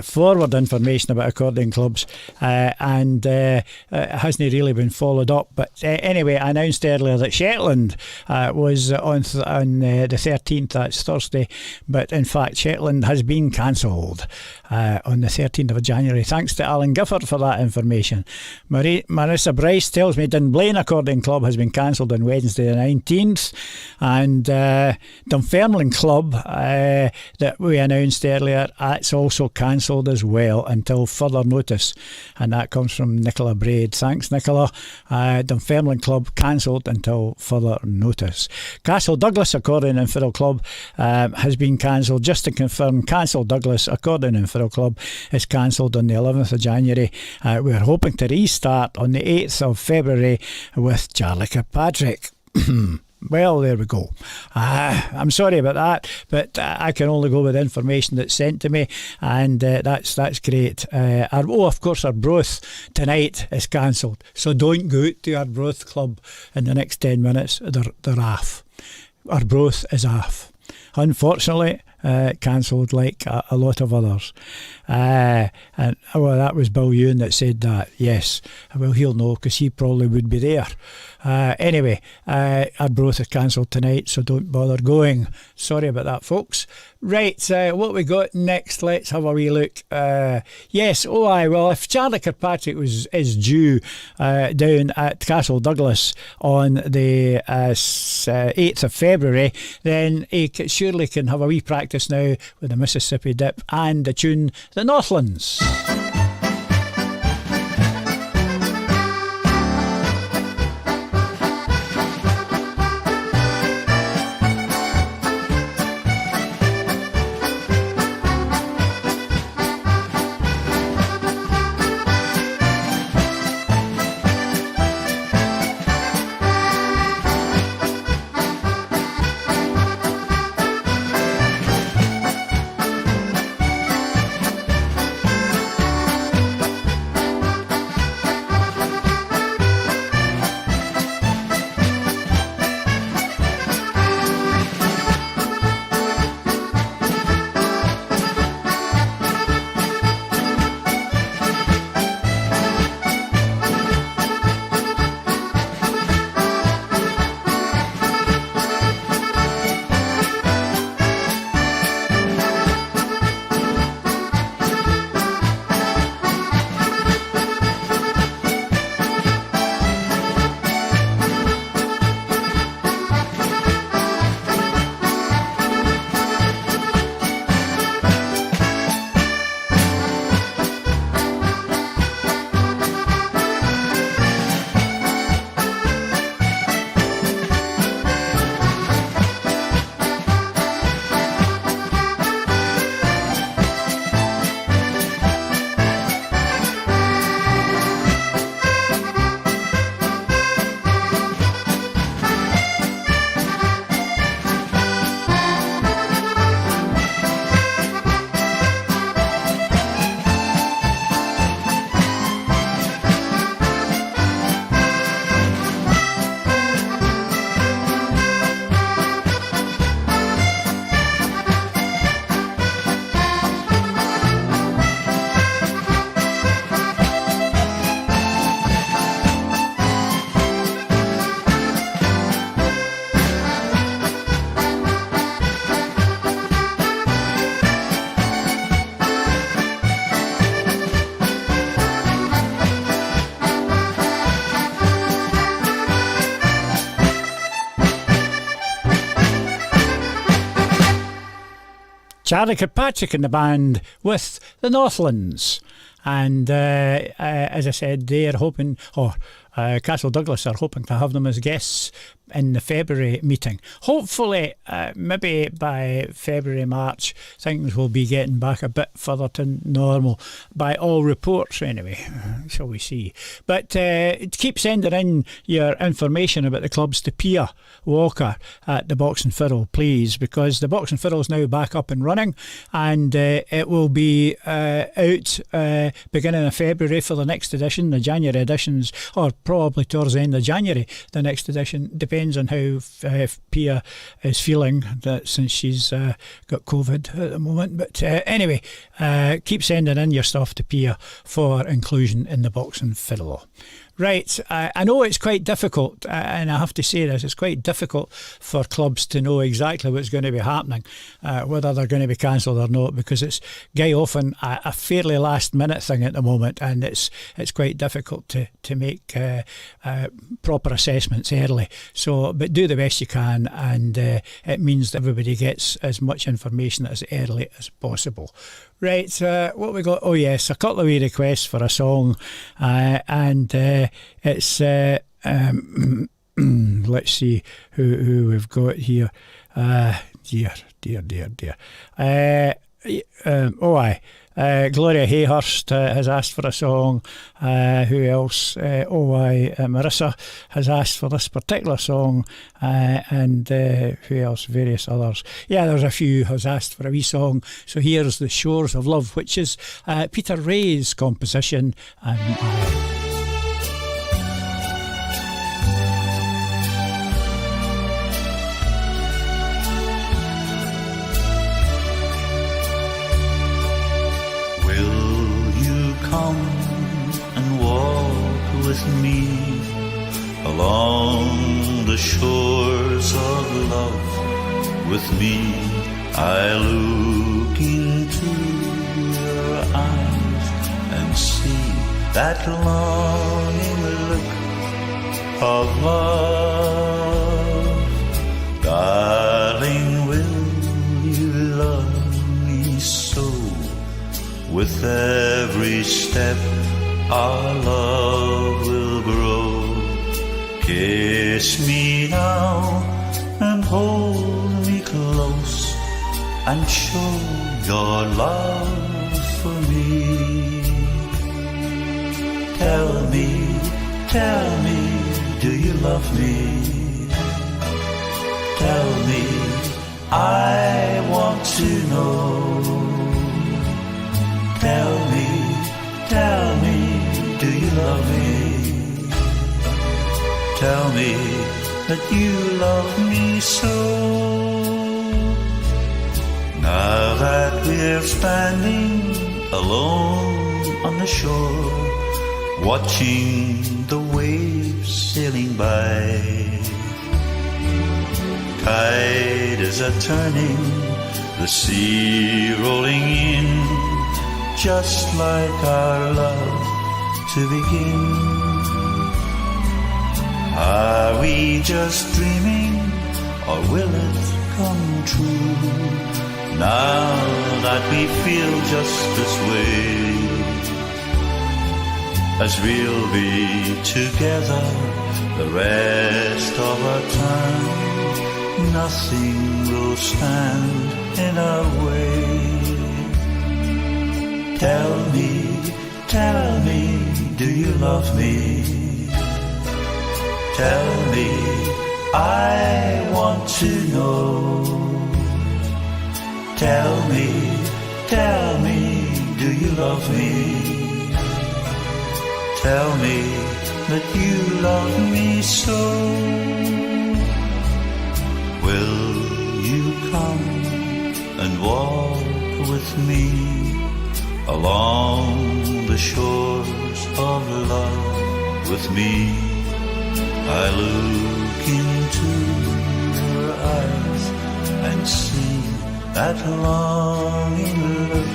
forward information about accordion clubs, and it hasn't really been followed up. But anyway, I announced earlier that Shetland was on the 13th, that's Thursday, but in fact Shetland has been cancelled on the 13th of January. Thanks to Alan Gifford for that information. Marissa Bryce tells me Dunblane Accordion Club has been cancelled on Wednesday the 19th, and Dunfermline Club that we announced earlier, that's also cancelled as well until further notice, and that comes from Nicola Braid. Thanks, Nicola. Dunfermline Club cancelled until further notice. Castle Douglas Accordion and Fiddle Club has been cancelled. Just to confirm, Castle Douglas Accordion and Fiddle Club is cancelled on the 11th of January. We're hoping to restart on the 8th of February with Charlie Kirkpatrick. Well, there we go. I'm sorry about that, but I can only go with information that's sent to me, and that's great. Of course, Arbroath tonight is cancelled, so don't go out to Arbroath Club in the next 10 minutes. They're off. Arbroath is off. Unfortunately, cancelled like a lot of others. And that was Bill Ewan that said that. Yes, well, he'll know because he probably would be there. Anyway, Arbroath is cancelled tonight, so don't bother going. Sorry about that, folks. Right, what we got next? Let's have a wee look. Yes, well, if Charlie Kirkpatrick is due down at Castle Douglas on the 8th of February, then he surely can have a wee practice now with the Mississippi Dip and the tune The Northlands. Charlie Kirkpatrick in the band with the Northlands. And as I said, they're hoping, Castle Douglas are hoping to have them as guests in the February meeting. Hopefully, maybe by February, March, things will be getting back a bit further to normal, by all reports anyway, shall we see. But keep sending in your information about the clubs to Pia Walker at the Box and Fiddle, please, because the Box and Fiddle is now back up and running, and it will be out beginning of February for the next edition. The January editions, or probably towards the end of January, the next edition, depends on how Pia is feeling, since she's got COVID at the moment. But anyway, keep sending in your stuff to Pia for inclusion in the Box and Fiddle. Right, I know it's quite difficult, and I have to say this, it's quite difficult for clubs to know exactly what's going to be happening, whether they're going to be cancelled or not, because it's often a fairly last minute thing at the moment, and it's quite difficult to make proper assessments early. So, but do the best you can, and it means that everybody gets as much information as early as possible. Right, what we got? Oh yes, a couple of wee requests for a song, and it's let's see who we've got here. Dear. Gloria Hayhurst has asked for a song. Who else? Marissa has asked for this particular song, and who else? Various others. Yeah, there's a few has asked for a wee song. So here's The Shores of Love, which is Peter Ray's composition, and come and walk with me along the shores of love. With me, I look into your eyes and see that longing look of love. Darling, will you love me so? With every step our love will grow. Kiss me now and hold me close and show your love for me. Tell me, do you love me? Tell me, I want to know. Tell me, do you love me? Tell me that you love me so. Now that we're standing alone on the shore, watching the waves sailing by, tide is a-turning, the sea rolling in, just like our love to begin. Are we just dreaming, or will it come true? Now that we feel just this way, as we'll be together the rest of our time, nothing will stand in our way. Tell me, do you love me? Tell me, I want to know. Tell me, do you love me? Tell me that you love me so. Will you come and walk with me along the shores of love? With me, I look into your eyes and see that longing look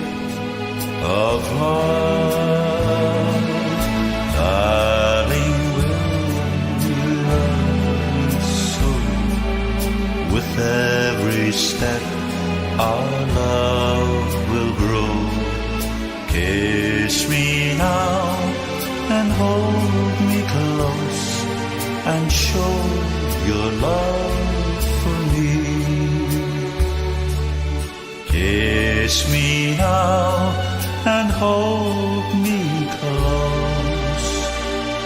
of love. Darling, will you love me so? With every step our love will grow. Kiss me now and hold me close and show your love for me. Kiss me now and hold me close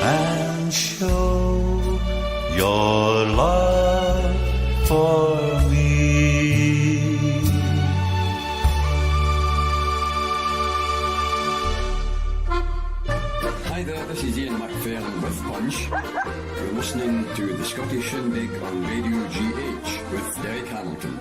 and show your love for me. Hi there, this is Ian McPherson with Punch. You're listening to the Scottish Shindig on Radio GH with Derek Hamilton.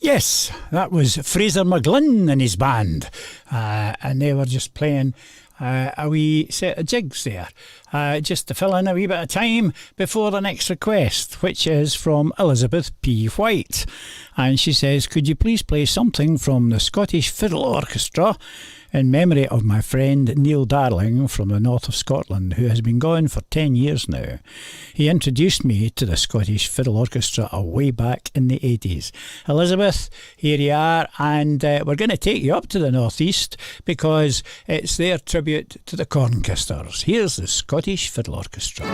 Yes, that was Fraser McGlynn and his band, and they were just playing a wee set of jigs there, just to fill in a wee bit of time before the next request, which is from Elizabeth P. White. And she says, could you please play something from the Scottish Fiddle Orchestra in memory of my friend Neil Darling from the north of Scotland, who has been gone for 10 years now. He introduced me to the Scottish Fiddle Orchestra way back in the 80s. Elizabeth, here you are, and we're going to take you up to the northeast because it's their tribute to the Cornkisters. Here's the Scottish Fiddle Orchestra.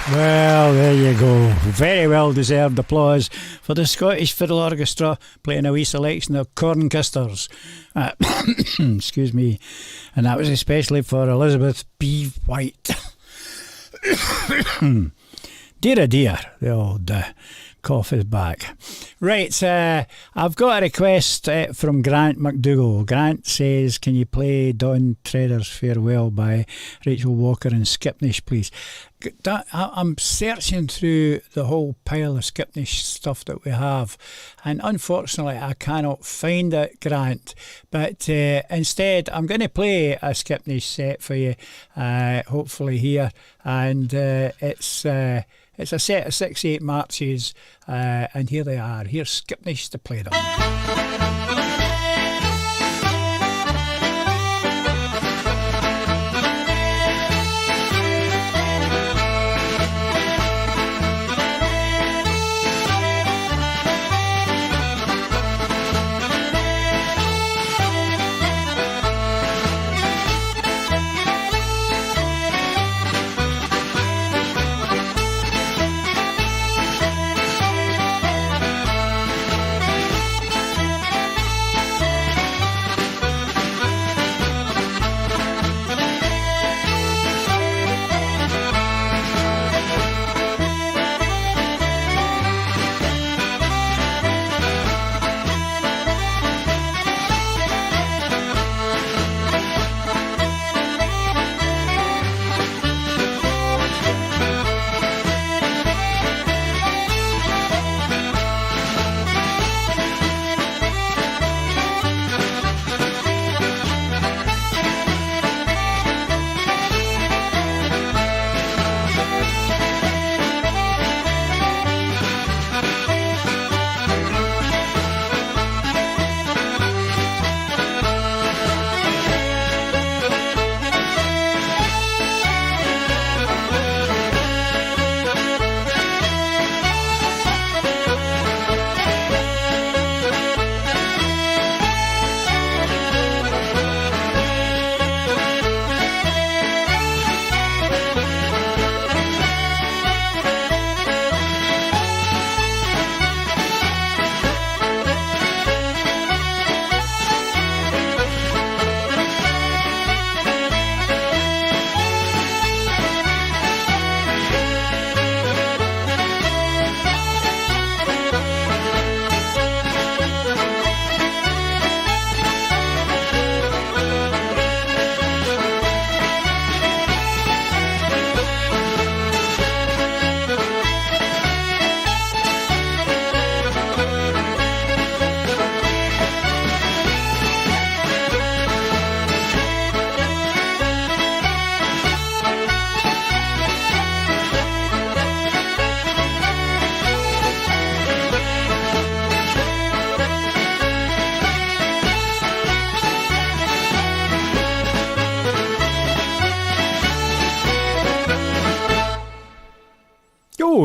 Well, there you go. Very well deserved applause for the Scottish Fiddle Orchestra playing a wee selection of Corn Custers. Excuse me. And that was especially for Elizabeth B. White. Dear, oh dear, the old cough is back. Right, I've got a request from Grant McDougall. Grant says, can you play Don Treader's Farewell by Rachel Walker and Skipnish, please? I'm searching through the whole pile of Skipnish stuff that we have, and unfortunately I cannot find it, Grant, but instead I'm going to play a Skipnish set for you, hopefully here, and it's a set of 6/8 marches, and here they are. Here's Skipnish to play them.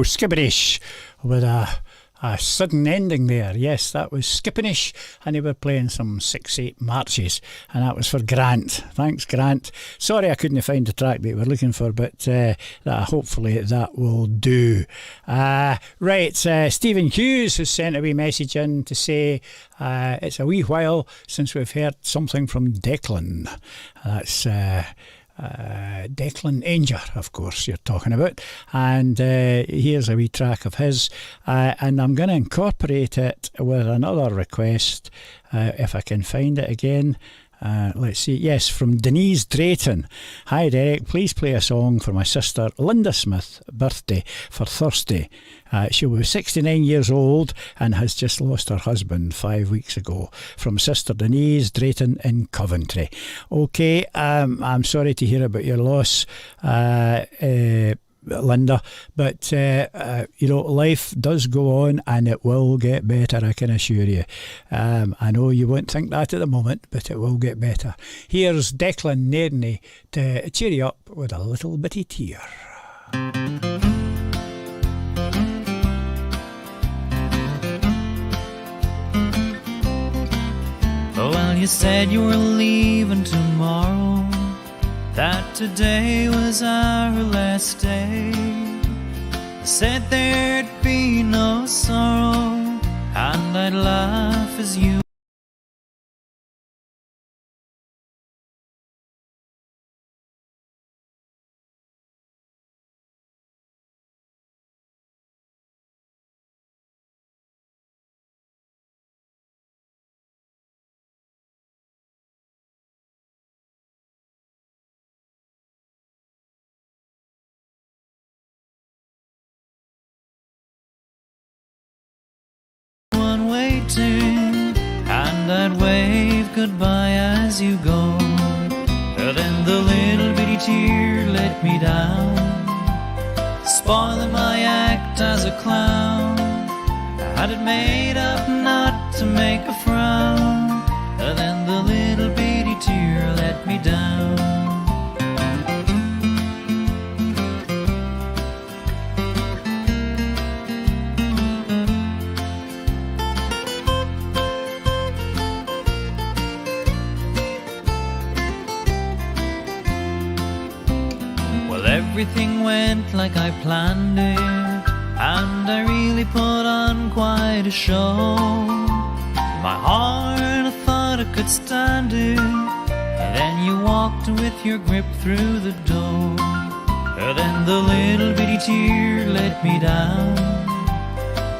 Skipperish with a sudden ending there. Yes, that was Skipperish, and they were playing some 6/8 marches, and that was for Grant. Thanks, Grant. Sorry I couldn't find the track that you were looking for, but hopefully that will do. Right, Stephen Hughes has sent a wee message in to say it's a wee while since we've heard something from Declan. That's Declan Ainger, of course, you're talking about, and here's a wee track of his, and I'm going to incorporate it with another request, if I can find it again. Let's see. Yes, from Denise Drayton. Hi Derek, please play a song for my sister Linda Smith's birthday for Thursday. She was 69 years old and has just lost her husband 5 weeks ago. From Sister Denise Drayton in Coventry. Okay, I'm sorry to hear about your loss, Linda, but life does go on and it will get better, I can assure you. I know you won't think that at the moment, but it will get better. Here's Declan Nairney to cheer you up with a little bitty tear. Well, you said you were leaving tomorrow, that today was our last day. said there'd be no sorrow, and I'd laugh as you. Waiting, and I'd wave goodbye as you go. Then the little bitty tear let me down, spoiling my act as a clown. I had it made up not to make a frown. Then the little bitty tear let me down. Everything went like I planned it, and I really put on quite a show. My heart, I thought I could stand it, and then you walked with your grip through the door. And then the little bitty tear let me down,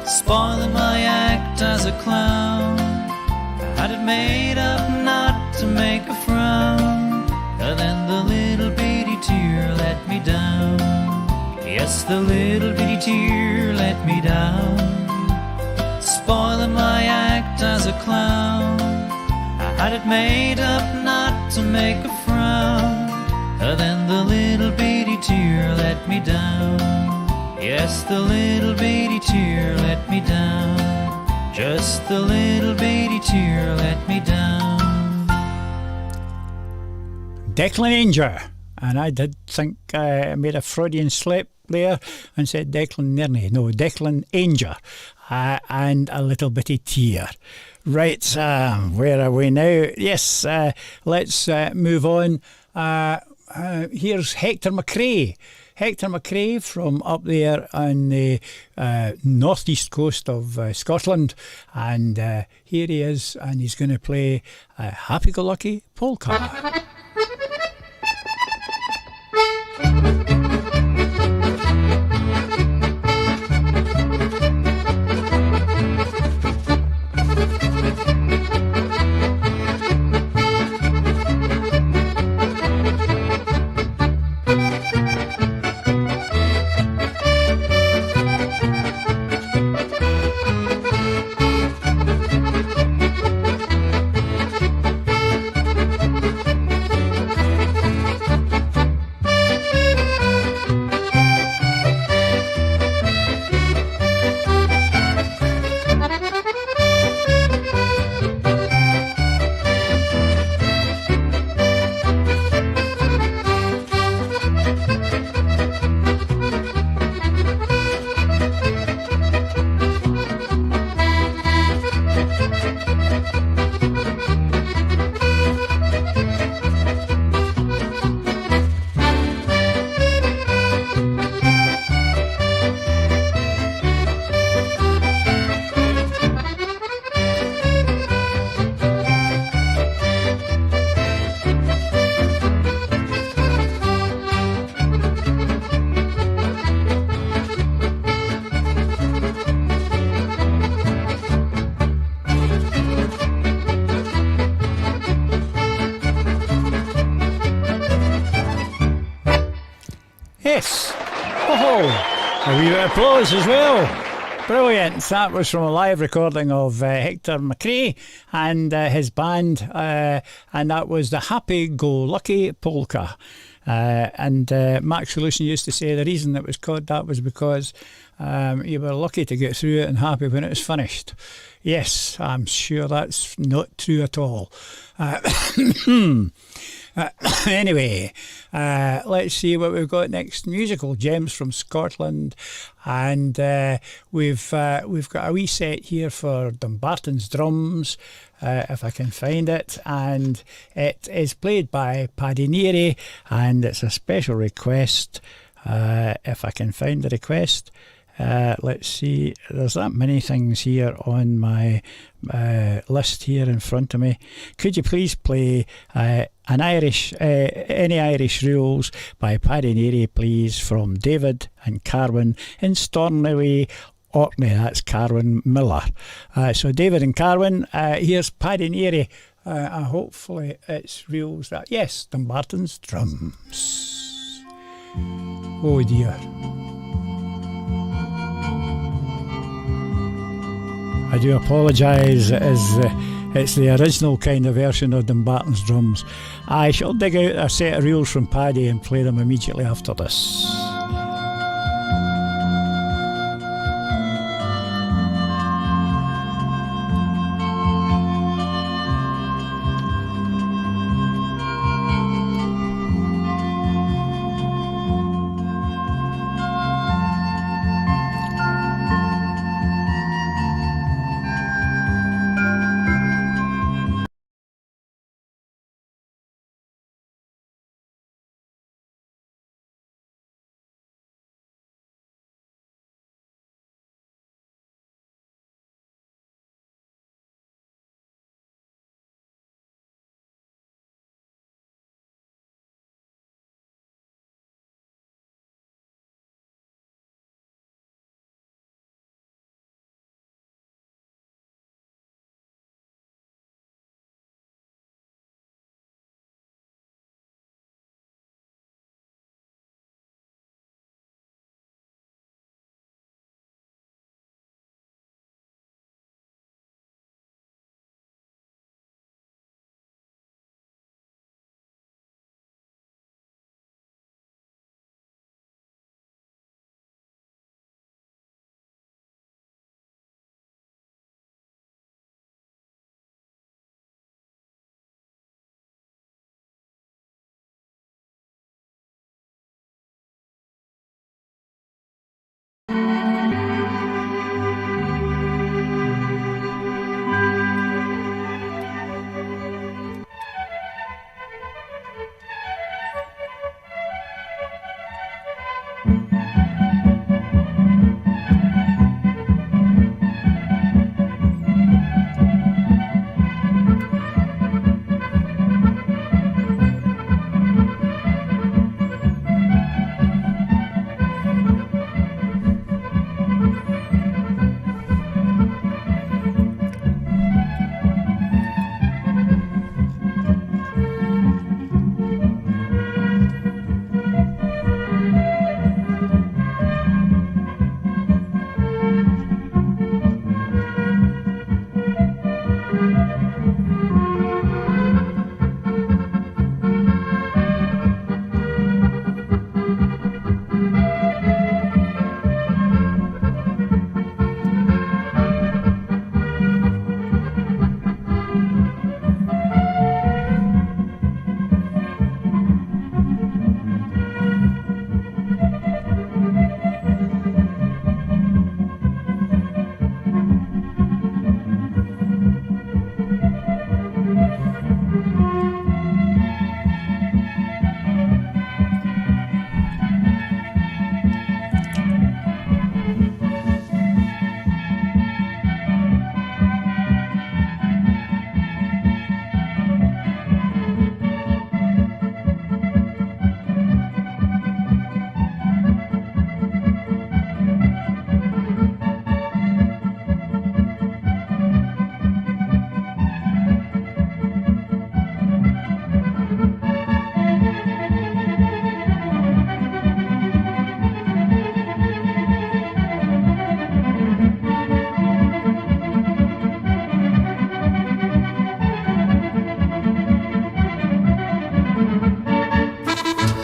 spoiling my act as a clown. I had it made up not to make a frown. And then the little bitty tear let me down. Yes, the little bitty tear let me down, spoiling my act as a clown. I had it made up not to make a frown. And then the little bitty tear let me down. Yes, the little bitty tear let me down. Just the little bitty tear let me down. Declan Ainger, and I did think I made a Freudian slip there and said Declan Nerney. No, Declan Ainger, and a little bitty tear. Right, where are we now? Yes, let's move on. Here's Hector McRae. Hector McRae from up there on the northeast coast of Scotland, and here he is, and he's going to play Happy-Go-Lucky Polka. Yes. Oh, a wee bit of applause as well. Brilliant. That was from a live recording of Hector McRae and his band, and that was the Happy-Go-Lucky Polka. And Max Solution used to say the reason it was called that was because you were lucky to get through it and happy when it was finished. Yes, I'm sure that's not true at all. Anyway, let's see what we've got next. Musical gems from Scotland, and we've got a wee set here for Dumbarton's drums, if I can find it, and it is played by Paddy Neary, and it's a special request. If I can find the request, Let's see, there's that many things here on my list here in front of me. Could you please play Any Irish Rules by Paddy Neary, please, from David and Carwyn in Stornoway, Orkney. That's Carwyn Miller. So David and Carwyn, here's Paddy Neary. Hopefully it's reels that. Yes, Dumbarton's drums. Oh dear. I do apologise, it's the original kind of version of Dumbarton's drums. I shall dig out a set of reels from Paddy and play them immediately after this.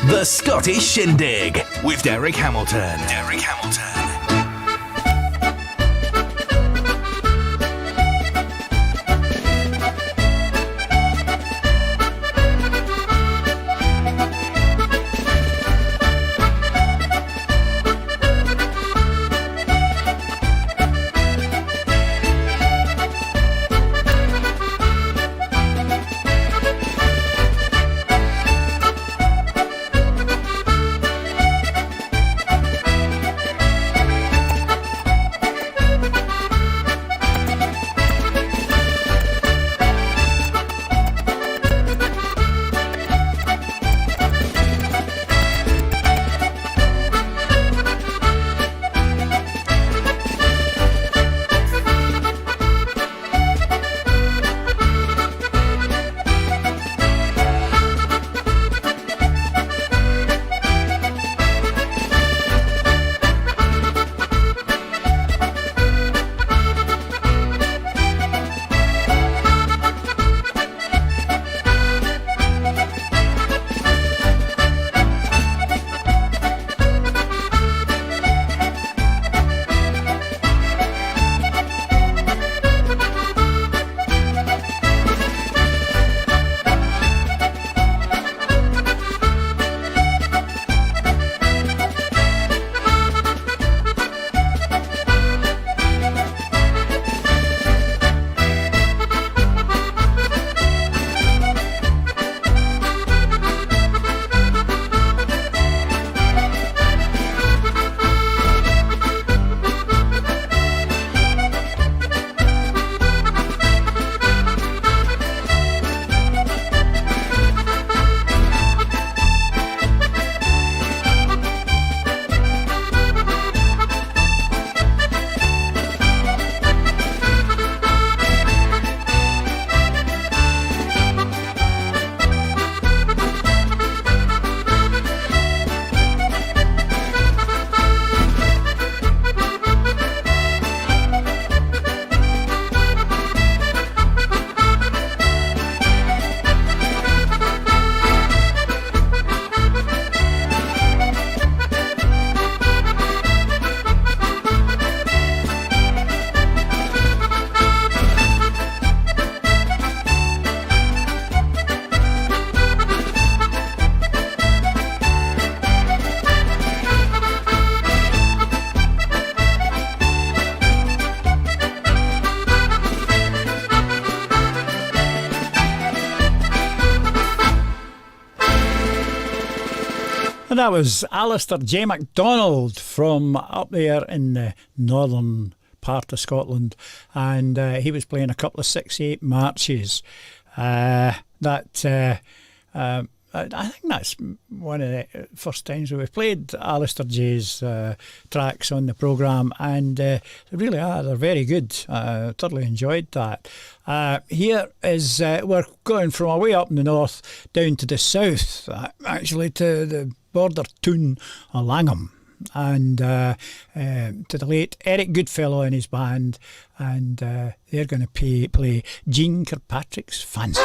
The Scottish Shindig with Derek Hamilton. Derek Hamilton. And that was Alistair J. MacDonald from up there in the northern part of Scotland, and he was playing a couple of 6/8 marches. I think that's one of the first times we've played Alistair J's tracks on the programme, and they really are. They're very good. Thoroughly enjoyed that. Here is, we're going from away up in the north down to the south, actually to the border town of Langham, and to the late Eric Goodfellow and his band, and they're going to play Jean Kirkpatrick's Fancy.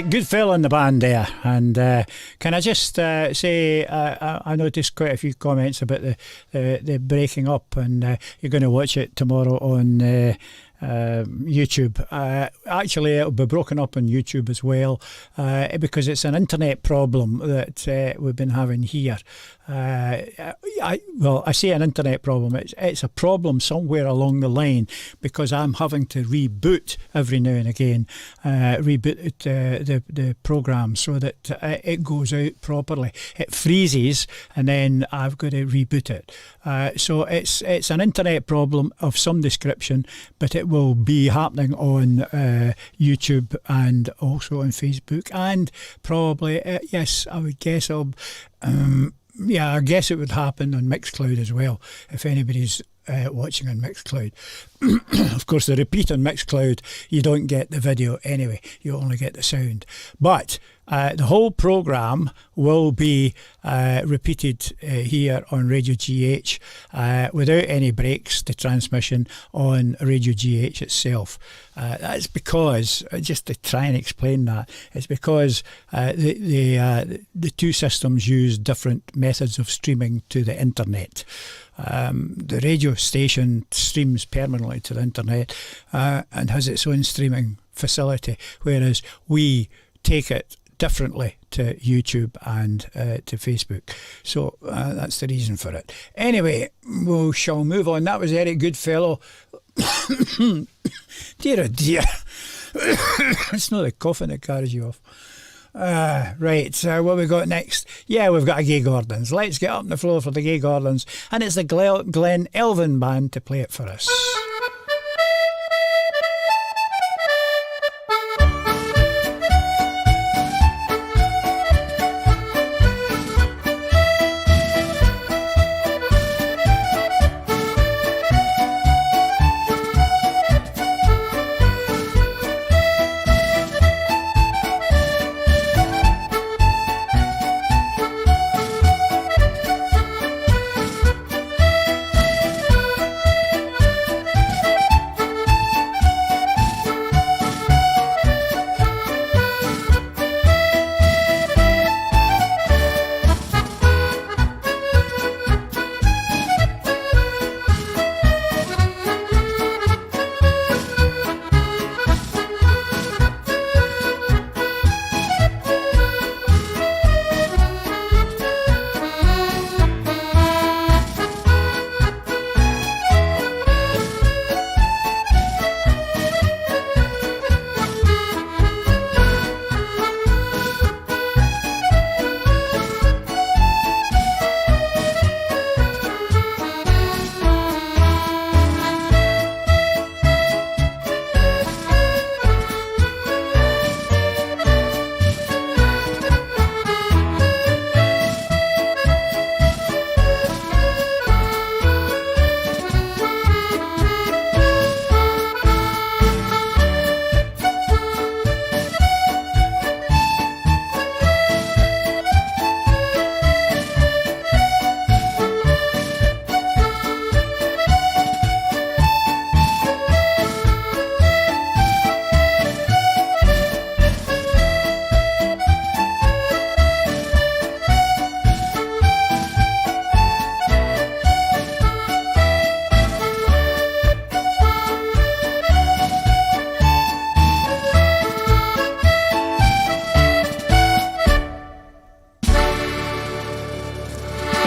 Goodfellow in the band there, and can I just say I noticed quite a few comments about the breaking up, and you're going to watch it tomorrow on YouTube. Actually, it'll be broken up on YouTube as well, because it's an internet problem that we've been having here. I say an internet problem. It's a problem somewhere along the line, because I'm having to reboot every now and again, reboot the program so that it goes out properly. It freezes, and then I've got to reboot it. So it's an internet problem of some description, but it will be happening on YouTube and also on Facebook, and probably yes, I would guess I guess it would happen on Mixcloud as well, if anybody's watching on Mixcloud. Of course, the repeat on Mixcloud, you don't get the video anyway, you only get the sound. But the whole programme will be repeated here on Radio GH without any breaks to transmission on Radio GH itself. That's because, just to try and explain that, it's because the two systems use different methods of streaming to the internet. The radio station streams permanently to the internet and has its own streaming facility, whereas we take it differently to YouTube and to Facebook. So that's the reason for it. Anyway, we shall move on. That was Eric Goodfellow. Dear oh dear. It's not the coughing that carries you off. Right, so what we got next? Yeah, we've got a Gay Gordons. Let's get up on the floor for the Gay Gordons, and it's the Glen Elvin Band to play it for us.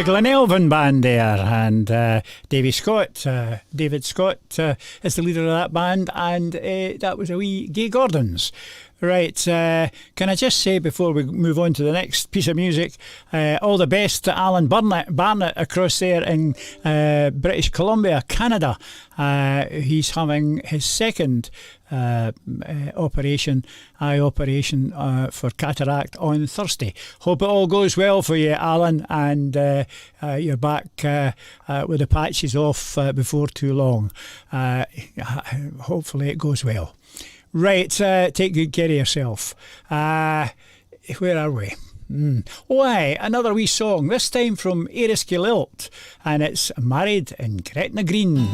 The Glenelvin Band there, and David Scott is the leader of that band, and that was a wee Gay Gordons. Right, can I just say before we move on to the next piece of music, all the best to Alan Barnett across there in British Columbia, Canada. He's having his second eye operation for cataract on Thursday. Hope it all goes well for you, Alan, and you're back with the patches off before too long. Hopefully it goes well. Right, take good care of yourself. Where are we? Oh, aye, another wee song, this time from Eriskillilt, and it's Married in Gretna Green.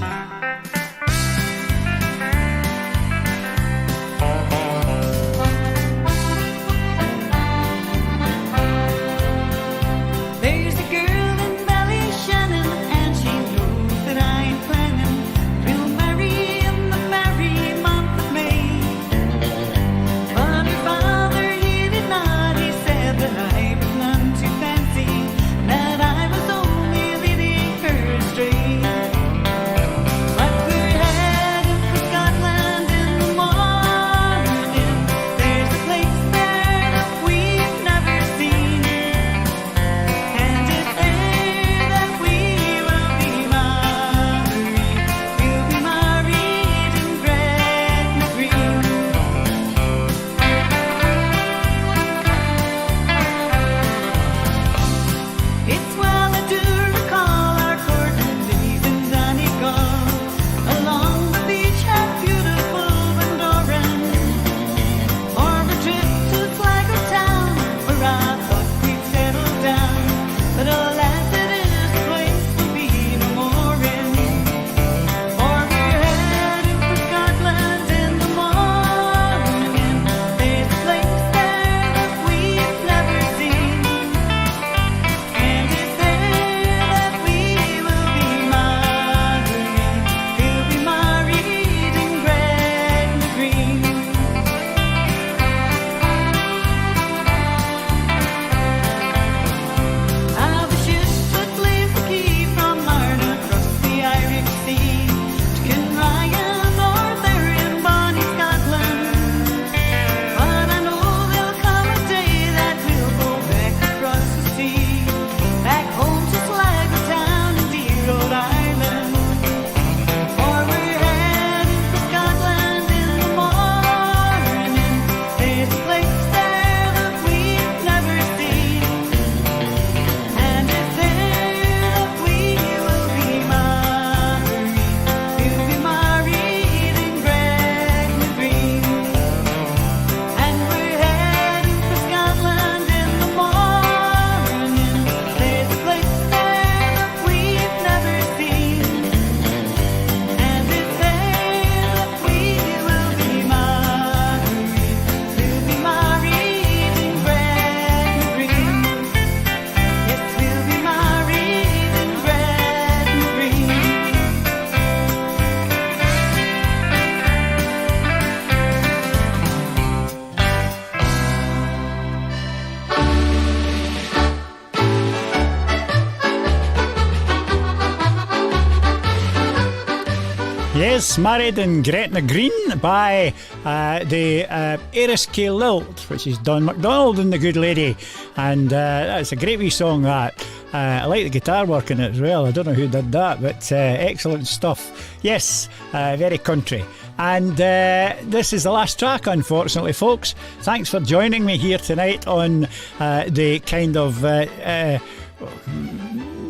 Yes, Married in Gretna Green by the Eriskillilt, which is Don MacDonald and the Good Lady. And that's a great wee song, that. I like the guitar work in it as well. I don't know who did that, but excellent stuff. Yes, very country. And this is the last track, unfortunately, folks. Thanks for joining me here tonight on the kind of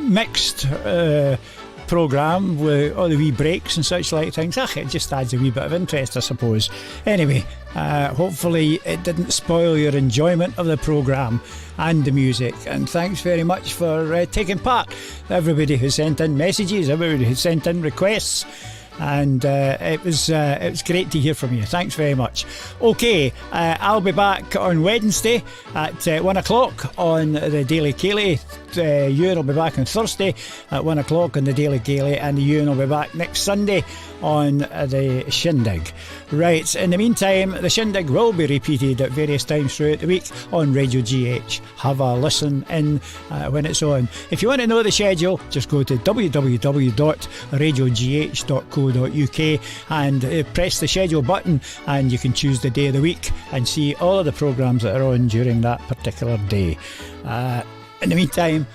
mixed programme with all the wee breaks and such like things. It just adds a wee bit of interest, I suppose. Anyway, hopefully it didn't spoil your enjoyment of the programme and the music, and thanks very much for taking part. Everybody who sent in messages, everybody who sent in requests, and it was great to hear from you. Thanks very much. Okay, I'll be back on Wednesday at 1 o'clock on the Daily Ceilidh Ewan will be back on Thursday at 1 o'clock on the Daily Gaily, and Ewan will be back next Sunday on the Shindig. Right, in the meantime, the Shindig will be repeated at various times throughout the week on Radio GH. Have a listen in when it's on. If you want to know the schedule, just go to www.radiogh.co.uk and press the schedule button, and you can choose the day of the week and see all of the programmes that are on during that particular day. In the meantime,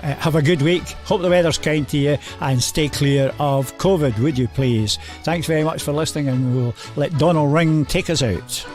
have a good week. Hope the weather's kind to you, and stay clear of COVID, would you please? Thanks very much for listening, and we'll let Donald Ring take us out.